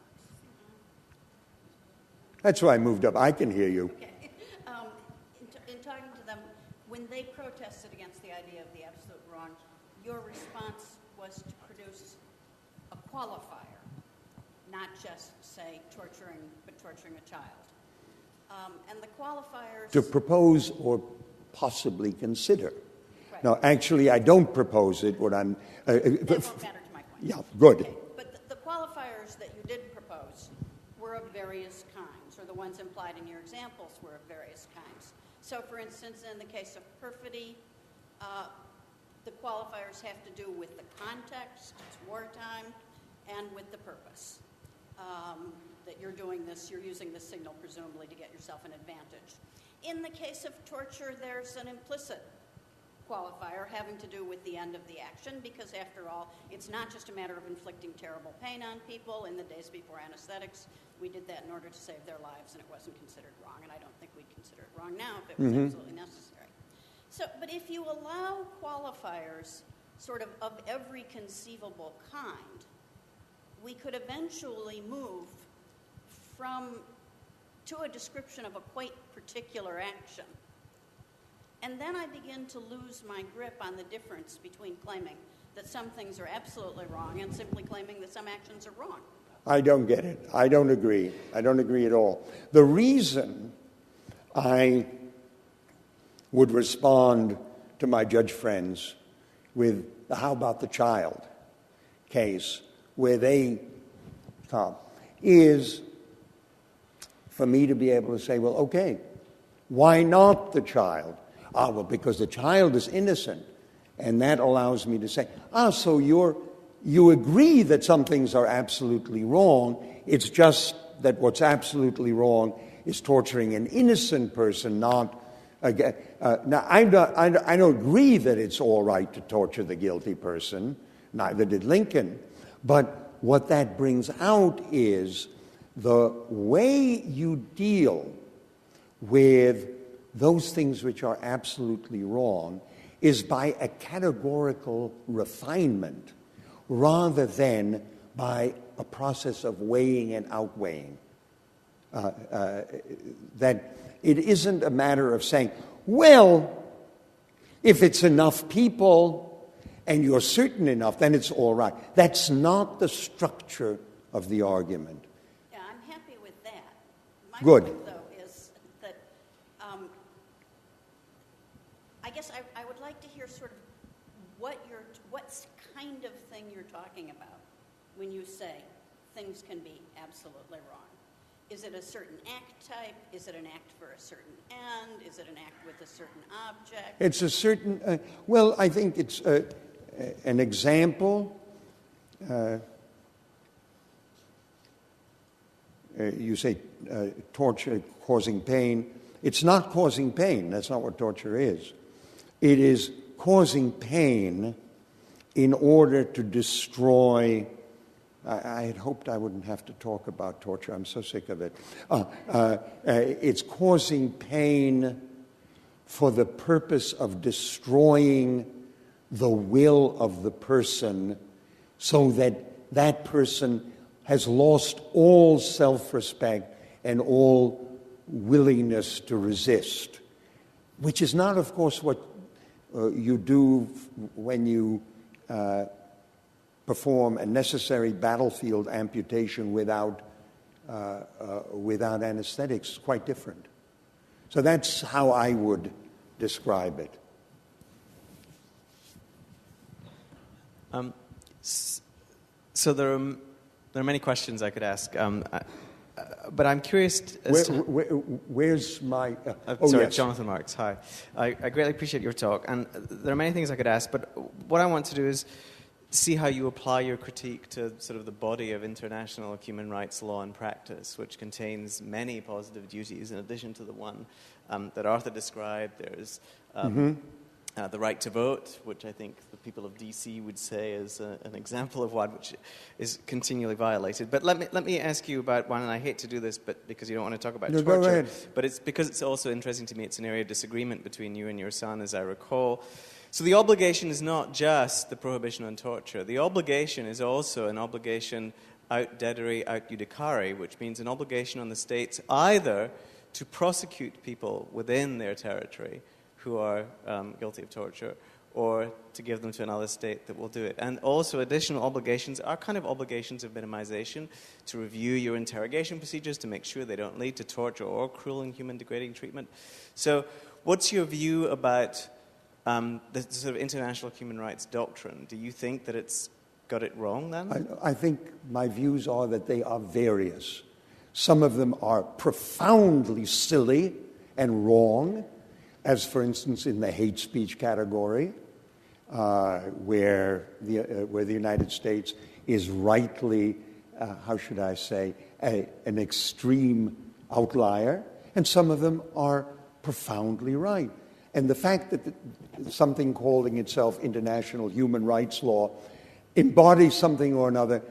That's why I moved up. I can hear you. Okay. In talking to them, when they protested against the idea of the absolute wrong, your response was to produce a qualifier, not just, say, torturing a child. And the qualifiers... To propose or possibly consider. Right. No, actually, I don't propose it. What I'm... that won't matter to my point. Yeah, good. Okay. But the qualifiers that you did propose were of various kinds, or the ones implied in your examples were of various kinds. So, for instance, in the case of perfidy, the qualifiers have to do with the context, it's wartime, and with the purpose. That you're doing this, you're using this signal presumably to get yourself an advantage. In the case of torture, there's an implicit qualifier having to do with the end of the action, because after all, it's not just a matter of inflicting terrible pain on people. In the days before anesthetics, we did that in order to save their lives, and it wasn't considered wrong, and I don't think we'd consider it wrong now if it was absolutely necessary. So, but if you allow qualifiers sort of every conceivable kind, we could eventually move to a description of a quite particular action And then I begin to lose my grip on the difference between claiming that some things are absolutely wrong and simply claiming that some actions are wrong. I don't get it. I don't agree. I don't agree at all. The reason I would respond to my judge friends with the how about the child case, where they come, is for me to be able to say, well, okay, why not the child? Well, because the child is innocent. And that allows me to say, so you agree that some things are absolutely wrong. It's just that what's absolutely wrong is torturing an innocent person, not... now, I don't agree that it's all right to torture the guilty person. Neither did Lincoln. But what that brings out is the way you deal with those things which are absolutely wrong is by a categorical refinement rather than by a process of weighing and outweighing. That it isn't a matter of saying, well, if it's enough people and you're certain enough, then it's all right. That's not the structure of the argument. Yeah, I'm happy with that. My Good. point, though, is that I guess I would like to hear sort of what kind of thing you're talking about when you say things can be absolutely wrong. Is it a certain act type? Is it an act for a certain end? Is it an act with a certain object? It's a certain... well, I think it's an example. You say torture causing pain. It's not causing pain. That's not what torture is. It is causing pain in order to destroy... I had hoped I wouldn't have to talk about torture. I'm so sick of it. It's causing pain for the purpose of destroying the will of the person so that that person has lost all self-respect and all willingness to resist, which is not, of course, what you do when you perform a necessary battlefield amputation without anesthetics. It's quite different. So that's how I would describe it. So there are many questions I could ask, but I'm curious as to... Where's my... sorry, yes. Jonathan Marks, hi. I greatly appreciate your talk, and there are many things I could ask, but what I want to do is see how you apply your critique to sort of the body of international human rights law and practice, which contains many positive duties in addition to the one that Arthur described. There's the right to vote, which I think the people of D.C. would say is an example of one which is continually violated. But let me ask you about one, and I hate to do this, but because you don't want to talk about torture. Go ahead. But it's because it's also interesting to me. It's an area of disagreement between you and your son, as I recall. So the obligation is not just the prohibition on torture. The obligation is also an obligation aut dedere, aut judicare, which means an obligation on the states either to prosecute people within their territory who are guilty of torture, or to give them to another state that will do it. And also additional obligations are kind of obligations of minimization, to review your interrogation procedures to make sure they don't lead to torture or cruel and human degrading treatment. So what's your view about the sort of international human rights doctrine? Do you think that it's got it wrong then? I think my views are that they are various. Some of them are profoundly silly and wrong, as for instance in the hate speech category, where the United States is rightly, how should I say, an extreme outlier, and some of them are profoundly right. And the fact that something calling itself international human rights law embodies something or another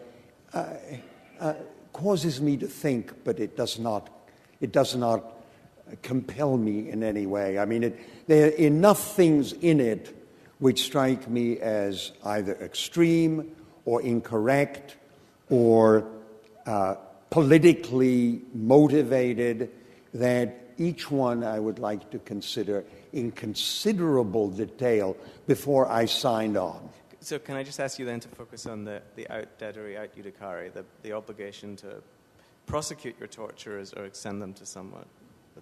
causes me to think, but it does not compel me in any way. I mean, there are enough things in it which strike me as either extreme or incorrect or politically motivated that each one I would like to consider in considerable detail before I signed on. So can I just ask you then to focus on the aut dedere, aut judicare, the obligation to prosecute your torturers or extend them to someone?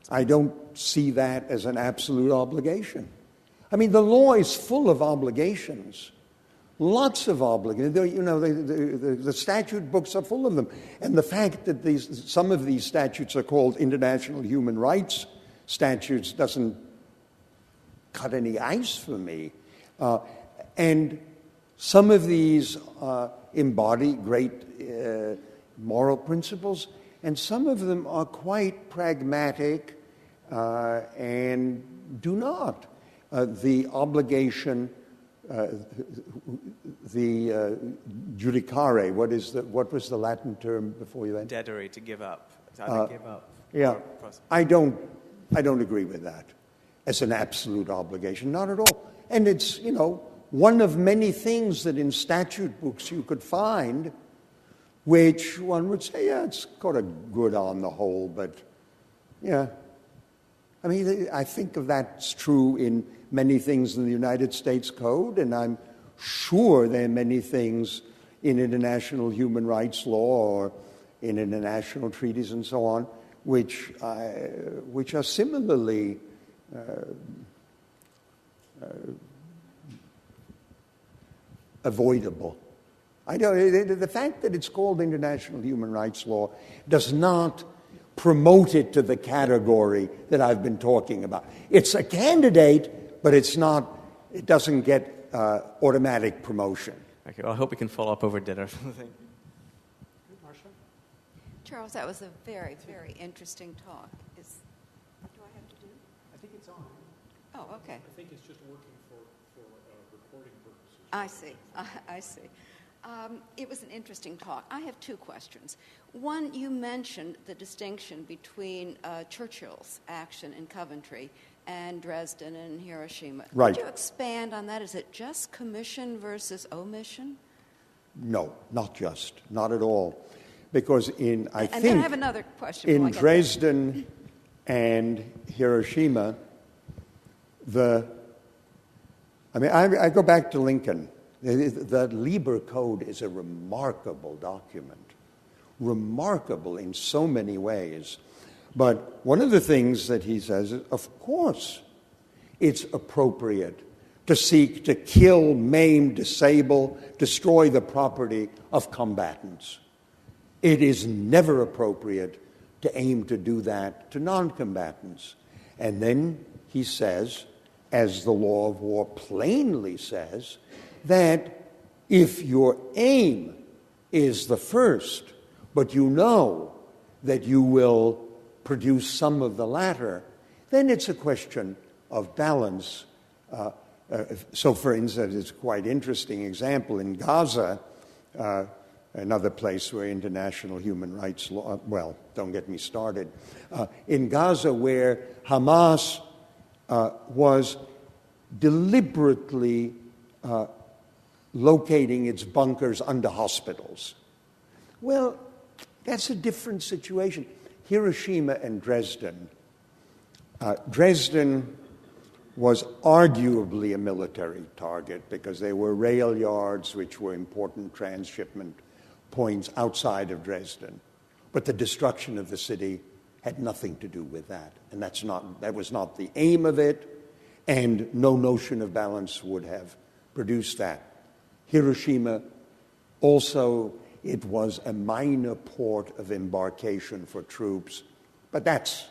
I don't see that as an absolute obligation. I mean, the law is full of obligations. Lots of obligations. You know, the statute books are full of them. And the fact that some of these statutes are called international human rights statutes doesn't cut any ice for me. And some of these embody great moral principles, and some of them are quite pragmatic and do not. The obligation, the judicare, what was the Latin term before you went? Dedere, to give up. To either give up. Yeah, I don't agree with that as an absolute obligation, not at all. And it's, you know, one of many things that in statute books you could find which one would say, yeah, it's kind of good on the whole, but yeah. I mean, I think of that's true in many things in the United States Code, and I'm sure there are many things in international human rights law or in international treaties and so on, which are similarly avoidable. The fact that it's called international human rights law does not promote it to the category that I've been talking about. It's a candidate, but it's not. It doesn't get automatic promotion. Okay, well, I hope we can follow up over dinner. Thank you. Charles, that was a very, very interesting talk. Do I have to do? I think it's on. Oh, okay. I think it's just working for recording purposes. I see. I see. It was an interesting talk. I have two questions. One, you mentioned the distinction between Churchill's action in Coventry and Dresden and Hiroshima. Right. Could you expand on that? Is it just commission versus omission? No, not at all. Because I think then I have another question. In Dresden and Hiroshima, I go back to Lincoln. The Lieber Code is a remarkable document, remarkable in so many ways. But one of the things that he says is, of course, it's appropriate to seek to kill, maim, disable, destroy the property of combatants. It is never appropriate to aim to do that to non-combatants. And then he says, as the law of war plainly says, that if your aim is the first, but you know that you will produce some of the latter, then it's a question of balance. So, for instance, it's a quite interesting example in Gaza, another place where international human rights law, well, don't get me started, in Gaza where Hamas was deliberately locating its bunkers under hospitals. Well, that's a different situation. Hiroshima and Dresden. Dresden was arguably a military target because there were rail yards which were important transshipment points outside of Dresden. But the destruction of the city had nothing to do with that. And that was not the aim of it, and no notion of balance would have produced that. Hiroshima, also, it was a minor port of embarkation for troops. But that's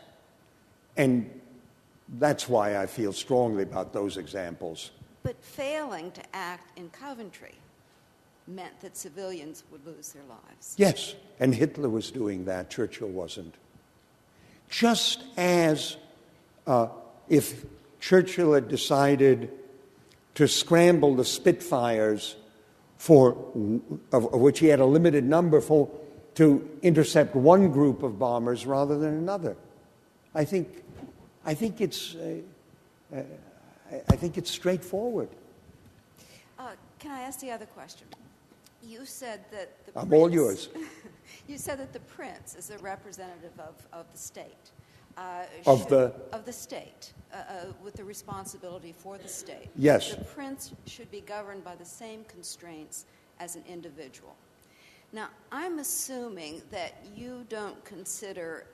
why I feel strongly about those examples. But failing to act in Coventry meant that civilians would lose their lives. Yes, and Hitler was doing that. Churchill wasn't. Just as if Churchill had decided to scramble the Spitfires, of which he had a limited number, to intercept one group of bombers rather than another. I think it's straightforward. Can I ask the other question? You said that I'm all yours. You said that the prince is a representative of the state. Of the state, with the responsibility for the state. Yes. The prince should be governed by the same constraints as an individual. Now, I'm assuming that you don't consider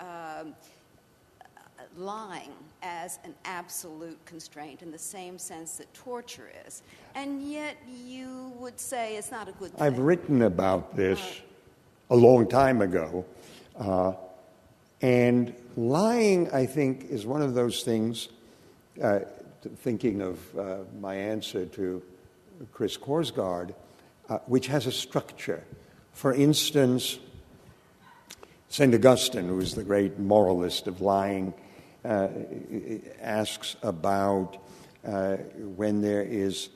lying as an absolute constraint in the same sense that torture is, and yet you would say it's not a good thing. I've written about this a long time ago, and lying, I think, is one of those things, thinking of my answer to Chris Korsgaard, which has a structure. For instance, St. Augustine, who is the great moralist of lying, asks about when there is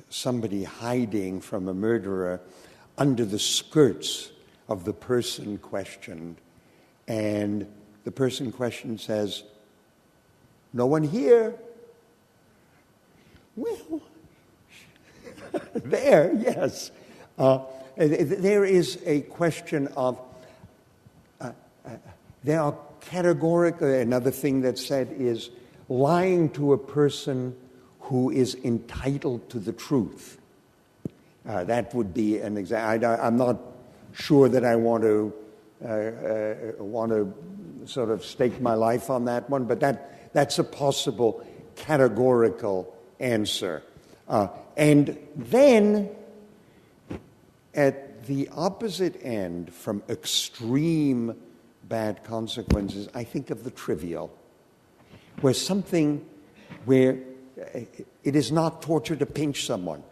somebody hiding from a murderer under the skirts of the person questioned, and the person questioned says, "No one here." Well, there, yes. There is a question of, there are categorical, another thing that's said is lying to a person who is entitled to the truth. That would be an example. I'm not sure that I want to sort of stake my life on that one, but that's a possible categorical answer. And then, at the opposite end, from extreme bad consequences, I think of the trivial, where it is not torture to pinch someone,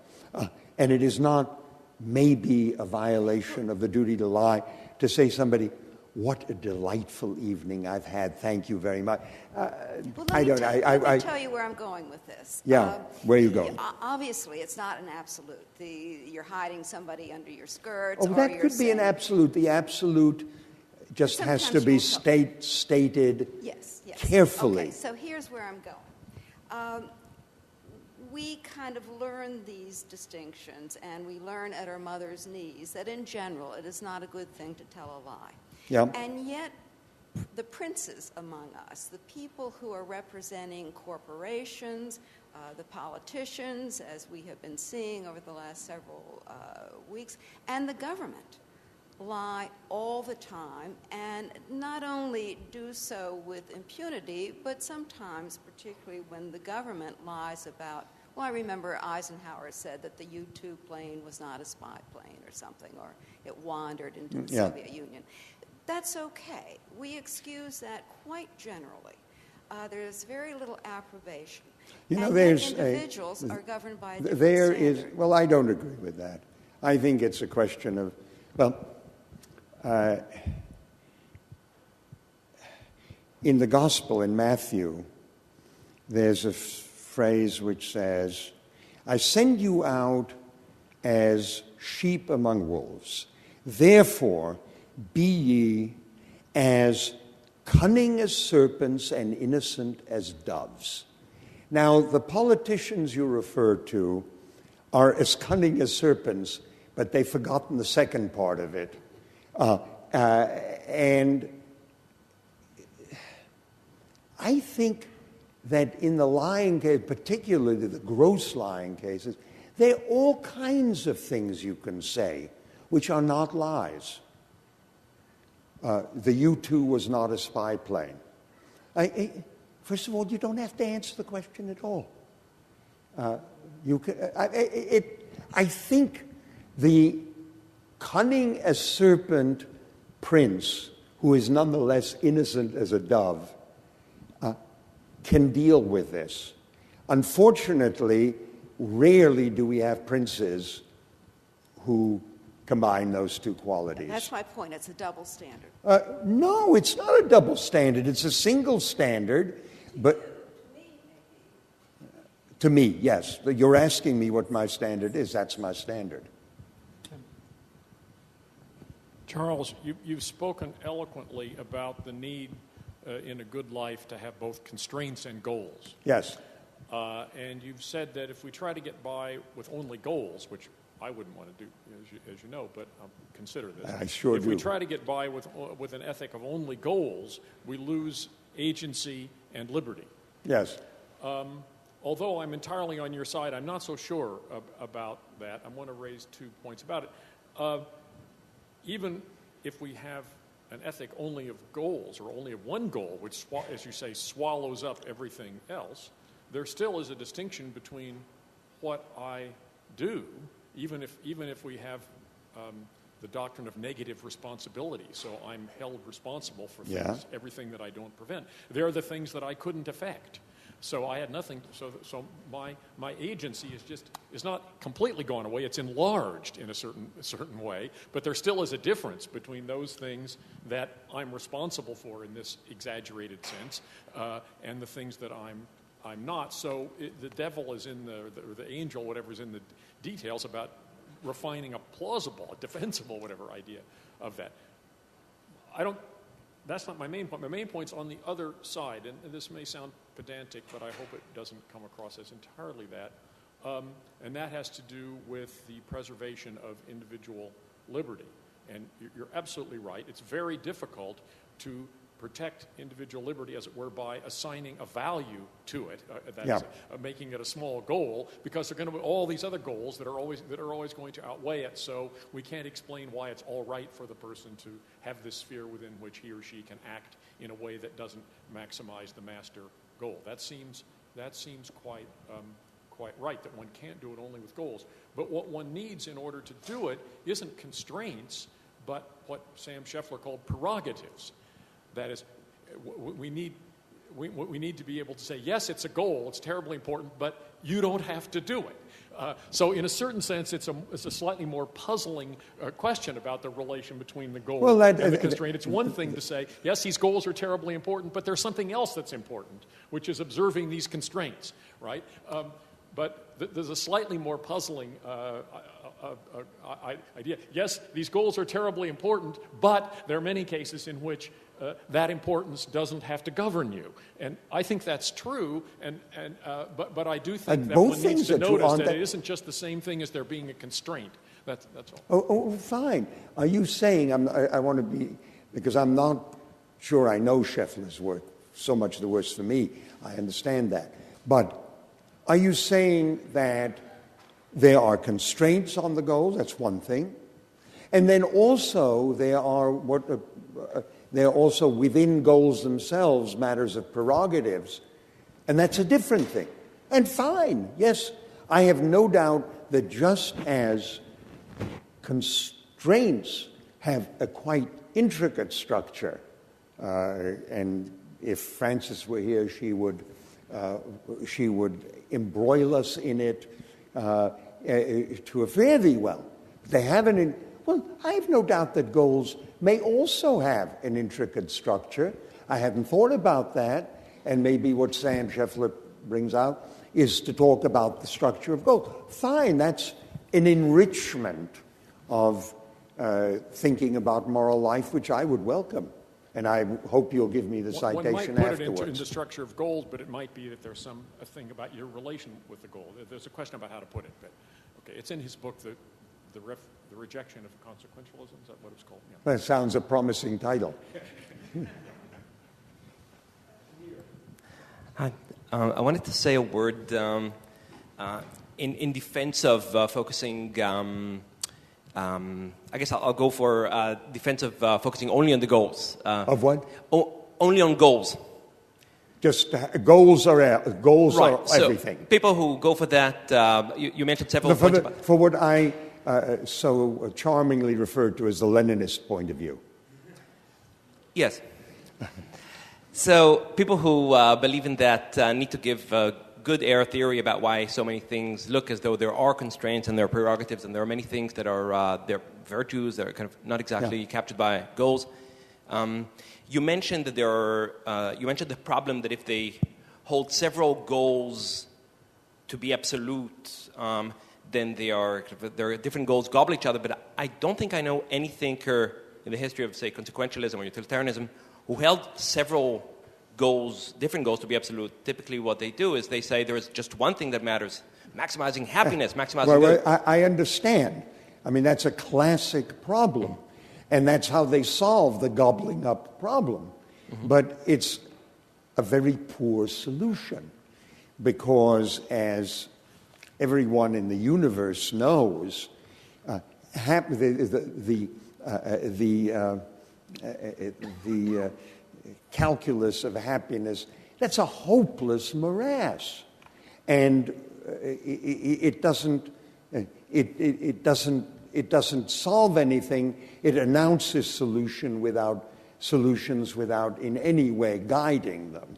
and it is not maybe a violation of the duty to lie to say to somebody, "What a delightful evening I've had, thank you very much." Let me tell you where I'm going with this. Yeah, where are you going? Obviously, it's not an absolute. You're hiding somebody under your skirts. Oh, that could be an absolute. The absolute just has to be stated carefully. Okay, so here's where I'm going. We kind of learn these distinctions, and we learn at our mother's knees that in general it is not a good thing to tell a lie. Yeah. And yet, the princes among us, the people who are representing corporations, the politicians, as we have been seeing over the last several weeks, and the government, lie all the time, and not only do so with impunity, but sometimes, particularly when the government lies about, well, I remember Eisenhower said that the U-2 plane was not a spy plane or something, or it wandered into the Soviet Union. That's okay. We excuse that quite generally. There's very little approbation. Individuals are governed by a different standard. Well, I don't agree with that. I think it's a question of, in the Gospel, in Matthew, there's a phrase which says, "I send you out as sheep among wolves. Therefore, be ye as cunning as serpents and innocent as doves." Now, the politicians you refer to are as cunning as serpents, but they've forgotten the second part of it. And I think that in the lying case, particularly the gross lying cases, there are all kinds of things you can say which are not lies. The U-2 was not a spy plane. First of all, you don't have to answer the question at all. I think the cunning as serpent prince, who is nonetheless innocent as a dove, can deal with this. Unfortunately, rarely do we have princes who combine those two qualities. That's my point. It's a double standard. No, it's not a double standard. It's a single standard. But to me, yes. You're asking me what my standard is. That's my standard. Charles, you've spoken eloquently about the need in a good life to have both constraints and goals. Yes. And you've said that if we try to get by with only goals, which I wouldn't want to do, as you know, but consider this. I sure do. If we try to get by with an ethic of only goals, we lose agency and liberty. Yes. Although I'm entirely on your side, I'm not so sure about that. I want to raise 2 points about it. Even if we have an ethic only of goals, or only of one goal, which, as you say, swallows up everything else, there still is a distinction between what I do, even if we have the doctrine of negative responsibility. So I'm held responsible for things, everything that I don't prevent. There are the things that I couldn't affect. So I had nothing. So my agency is not completely gone away. It's enlarged in a certain way. But there still is a difference between those things that I'm responsible for in this exaggerated sense, and the things that I'm not. So the devil is in the angel, whatever is in the details about refining a plausible, a defensible, whatever idea of that. That's not my main point. My main point's on the other side, and this may sound pedantic, but I hope it doesn't come across as entirely that. And that has to do with the preservation of individual liberty. And you're absolutely right. It's very difficult to protect individual liberty, as it were, by assigning a value to it, making it a small goal, because there are going to be all these other goals that are always going to outweigh it. So we can't explain why it's all right for the person to have this sphere within which he or she can act in a way that doesn't maximize the master goal. That seems quite right, that one can't do it only with goals. But what one needs in order to do it isn't constraints, but what Sam Scheffler called prerogatives. That is, we need to be able to say, yes, it's a goal, it's terribly important, but you don't have to do it. So in a certain sense, it's a slightly more puzzling question about the relation between the goal and the constraint. It's one thing to say, yes, these goals are terribly important, but there's something else that's important, which is observing these constraints, right? But there's a slightly more puzzling idea. Yes, these goals are terribly important, but there are many cases in which that importance doesn't have to govern you, and I think that's true. But I do think that one needs to notice that it isn't just the same thing as there being a constraint. That's all. Oh, fine. Are you saying I want to be, because I'm not sure I know Scheffler's work. So much the worse for me. I understand that, but are you saying that there are constraints on the goal? That's one thing, and then also there are also within goals themselves matters of prerogatives, and that's a different thing. And fine, yes, I have no doubt that just as constraints have a quite intricate structure, and if Frances were here, she would embroil us in it to a fare thee well. They have well, I have no doubt that goals may also have an intricate structure. I hadn't thought about that, and maybe what Sam Scheffler brings out is to talk about the structure of goals. Fine, that's an enrichment of thinking about moral life, which I would welcome. And I hope you'll give me the citation afterwards. One might put it in the structure of goals, but it might be that there's a thing about your relation with the goal. There's a question about how to put it, but okay, it's in his book, The Rejection of Consequentialism. Is that what it's called? Yeah. That sounds a promising title. Hi. I wanted to say a word in defense of focusing. I guess I'll go for defense of focusing only on the goals. Of what? Only on goals. Just goals are right. everything. So people who go for that, you mentioned several points about. For what I so charmingly referred to as the Leninist point of view. Yes. So people who believe in that need to give good air theory about why so many things look as though there are constraints and there are prerogatives, and there are many things that are they're virtues that are kind of not exactly captured by goals. You mentioned that there are. You mentioned the problem that if they hold several goals to be absolute, then there are different goals gobble each other. But I don't think I know any thinker in the history of, say, consequentialism or utilitarianism who held several goals, different goals, to be absolute. Typically what they do is they say there is just one thing that matters: maximizing happiness, maximizing good. I understand. I mean, that's a classic problem, and that's how they solve the gobbling up problem. Mm-hmm. But it's a very poor solution, because as everyone in the universe knows, the calculus of happiness, that's a hopeless morass, and it doesn't solve anything. It announces solutions without in any way guiding them.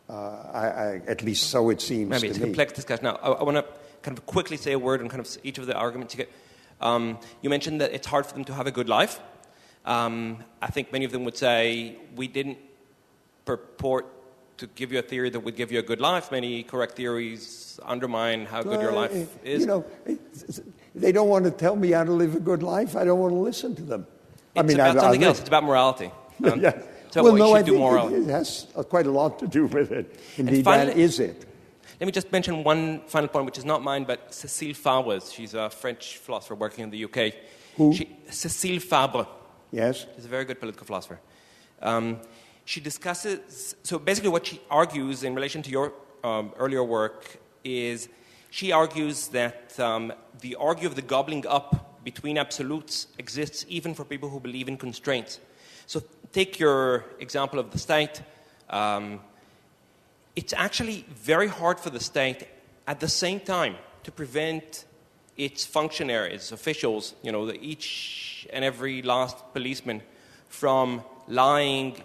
At least so it seems Maybe to it's a me. complex discussion. Now, I want to kind of quickly say a word on kind of each of the arguments you get. You mentioned that it's hard for them to have a good life. I think many of them would say, we didn't purport to give you a theory that would give you a good life. Many correct theories undermine how good your life is. You know, they don't want to tell me how to live a good life. I don't want to listen to them. It's about something else. It's about morality. Yeah. So well, what no, you I should do think morally. it has quite a lot to do with it. Indeed, finally, that is it. Let me just mention one final point, which is not mine, but Cécile Fabre's. She's a French philosopher working in the UK. Who? Cécile Fabre. Yes. She's a very good political philosopher. She discusses, so basically what she argues in relation to your earlier work is, she argues that the argue of the gobbling up between absolutes exists even for people who believe in constraints. So take your example of the state. It's actually very hard for the state at the same time to prevent its functionaries, officials, you know, each and every last policeman from lying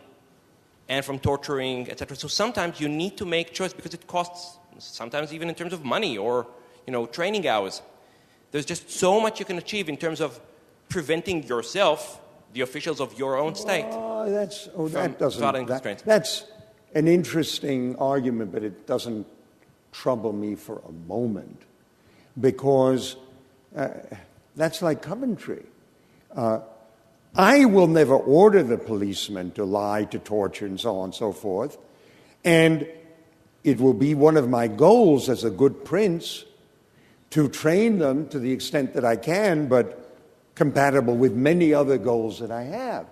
and from torturing, etc. So sometimes you need to make choice because it costs, sometimes even in terms of money or, you know, training hours. There's just so much you can achieve in terms of preventing yourself, the officials of your own state. That's an interesting argument, but it doesn't trouble me for a moment, because that's like Coventry. I will never order the policeman to lie, to torture, and so on and so forth. And it will be one of my goals as a good prince to train them to the extent that I can, but compatible with many other goals that I have.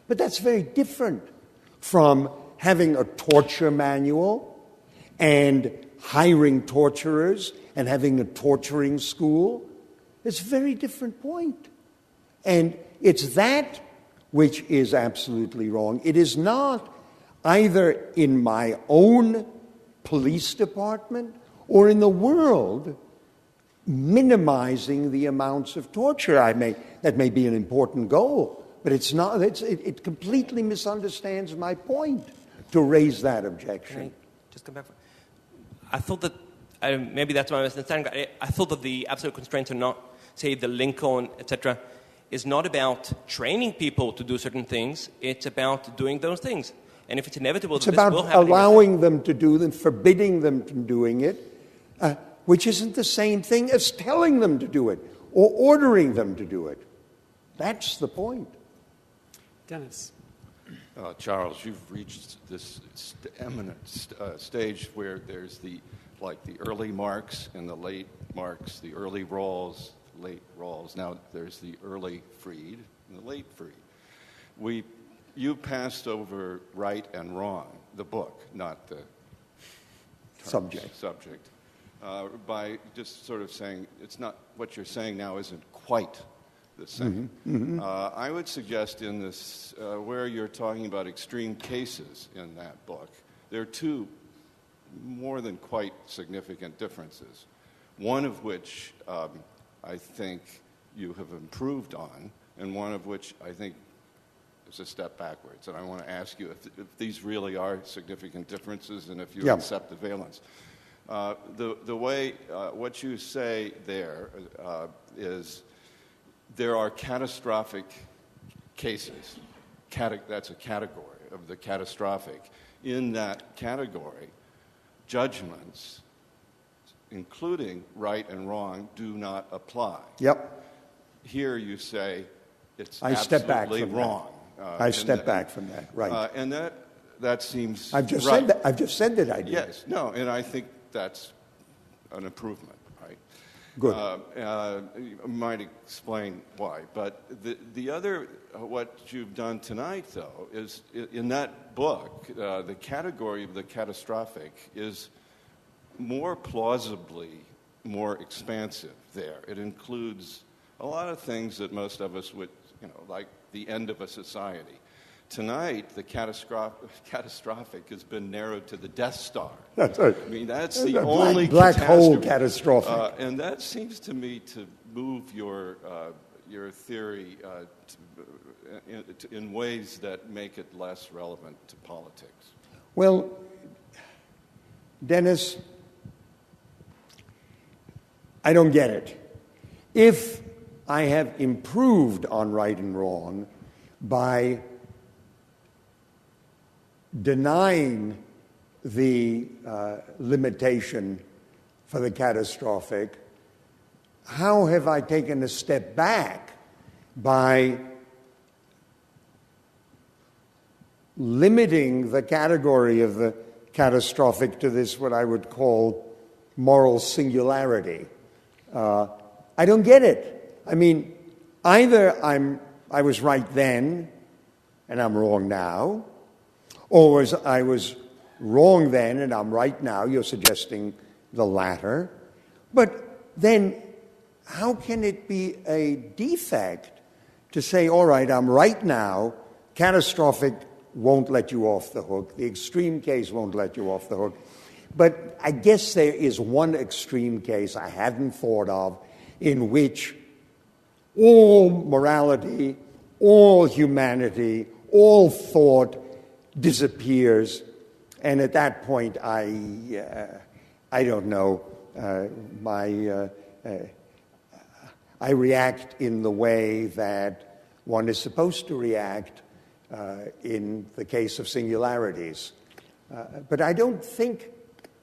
But that's very different from having a torture manual and hiring torturers and having a torturing school. It's a very different point. And it's that which is absolutely wrong. It is not either in my own police department or in the world minimizing the amounts of torture that may be an important goal, but it's not. It completely misunderstands my point to raise that objection. Can I just come back? I thought that maybe that's my misunderstanding. I thought that the absolute constraints are not, say, the Lincoln, etc., is not about training people to do certain things. It's about doing those things. And if it's inevitable, it's that about this will happen, allowing them to do them, forbidding them from doing it, which isn't the same thing as telling them to do it or ordering them to do it. That's the point. Dennis. Charles, you've reached this eminent stage where there's the early Marx and the late Marx, the early Rawls, late Rawls. Now there's the early Freed and the late Freed. You passed over right and wrong, the book, not the subject, by just sort of saying it's not what you're saying now isn't quite the same. Mm-hmm. I would suggest in this, where you're talking about extreme cases in that book, there are two more than quite significant differences, one of which I think you have improved on, and one of which I think is a step backwards. And I want to ask you if these really are significant differences and if you accept the valence. The way, what you say there is there are catastrophic cases. That's a category of the catastrophic. In that category, judgments, including right and wrong, do not apply. Yep. Here you say it's absolutely wrong. I step back from that, right. And that seems I've just right. said that. I've just said that I did. Yes, no, and I think that's an improvement, right? Good. Might explain why. But the other, what you've done tonight, though, is in that book, the category of the catastrophic is more plausibly more expansive there. It includes a lot of things that most of us would, like the end of a society. Tonight, the catastrophic has been narrowed to the Death Star. That's right. I mean, that's the only black hole catastrophic. And that seems to me to move your theory in ways that make it less relevant to politics. Well, Dennis, I don't get it. If I have improved on right and wrong by denying the limitation for the catastrophic, how have I taken a step back by limiting the category of the catastrophic to this, what I would call, moral singularity? I don't get it. I mean, either I was right then and I'm wrong now, or I was wrong then and I'm right now. You're suggesting the latter. But then how can it be a defect to say, all right, I'm right now, catastrophic won't let you off the hook, the extreme case won't let you off the hook. But I guess there is one extreme case I hadn't thought of in which all morality, all humanity, all thought disappears, and at that point, I don't know. I react in the way that one is supposed to react in the case of singularities, but I don't think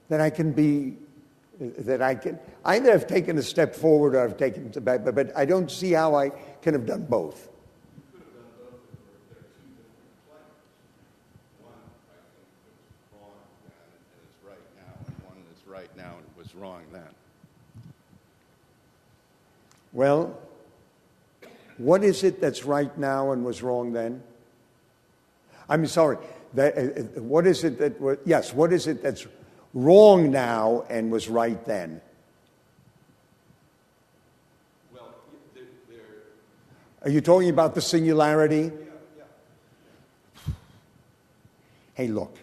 that I can either have taken a step forward or I've taken a step back. But I don't see how I can have done both. Right now and was wrong then. Well, what is it that's right now and was wrong then? I'm sorry. What is it that was? Yes. What is it that's wrong now and was right then? Well, are you talking about the singularity? Yeah. Hey, look.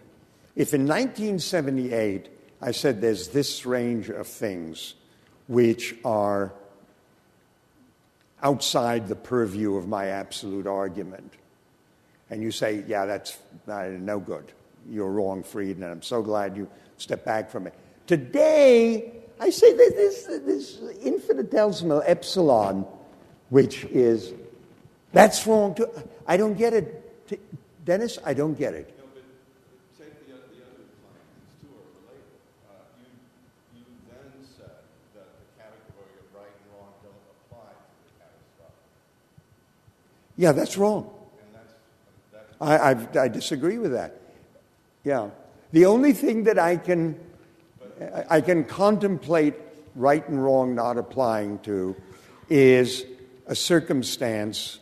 If in 1978 I said there's this range of things which are outside the purview of my absolute argument, and you say, yeah, that's no good. You're wrong, Fried, and I'm so glad you stepped back from it. Today, I say that this infinitesimal epsilon, which is, that's wrong too. I don't get it. Dennis, I don't get it. Yeah, that's wrong. I disagree with that. Yeah. The only thing that I can contemplate right and wrong not applying to is a circumstance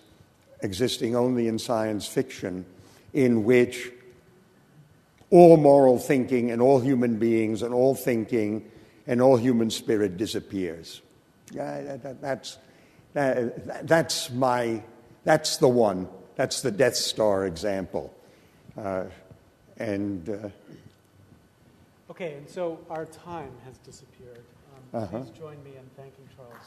existing only in science fiction in which all moral thinking and all human beings and all thinking and all human spirit disappears. That's the one. That's the Death Star example. Okay, and so our time has disappeared. Please join me in thanking Charles.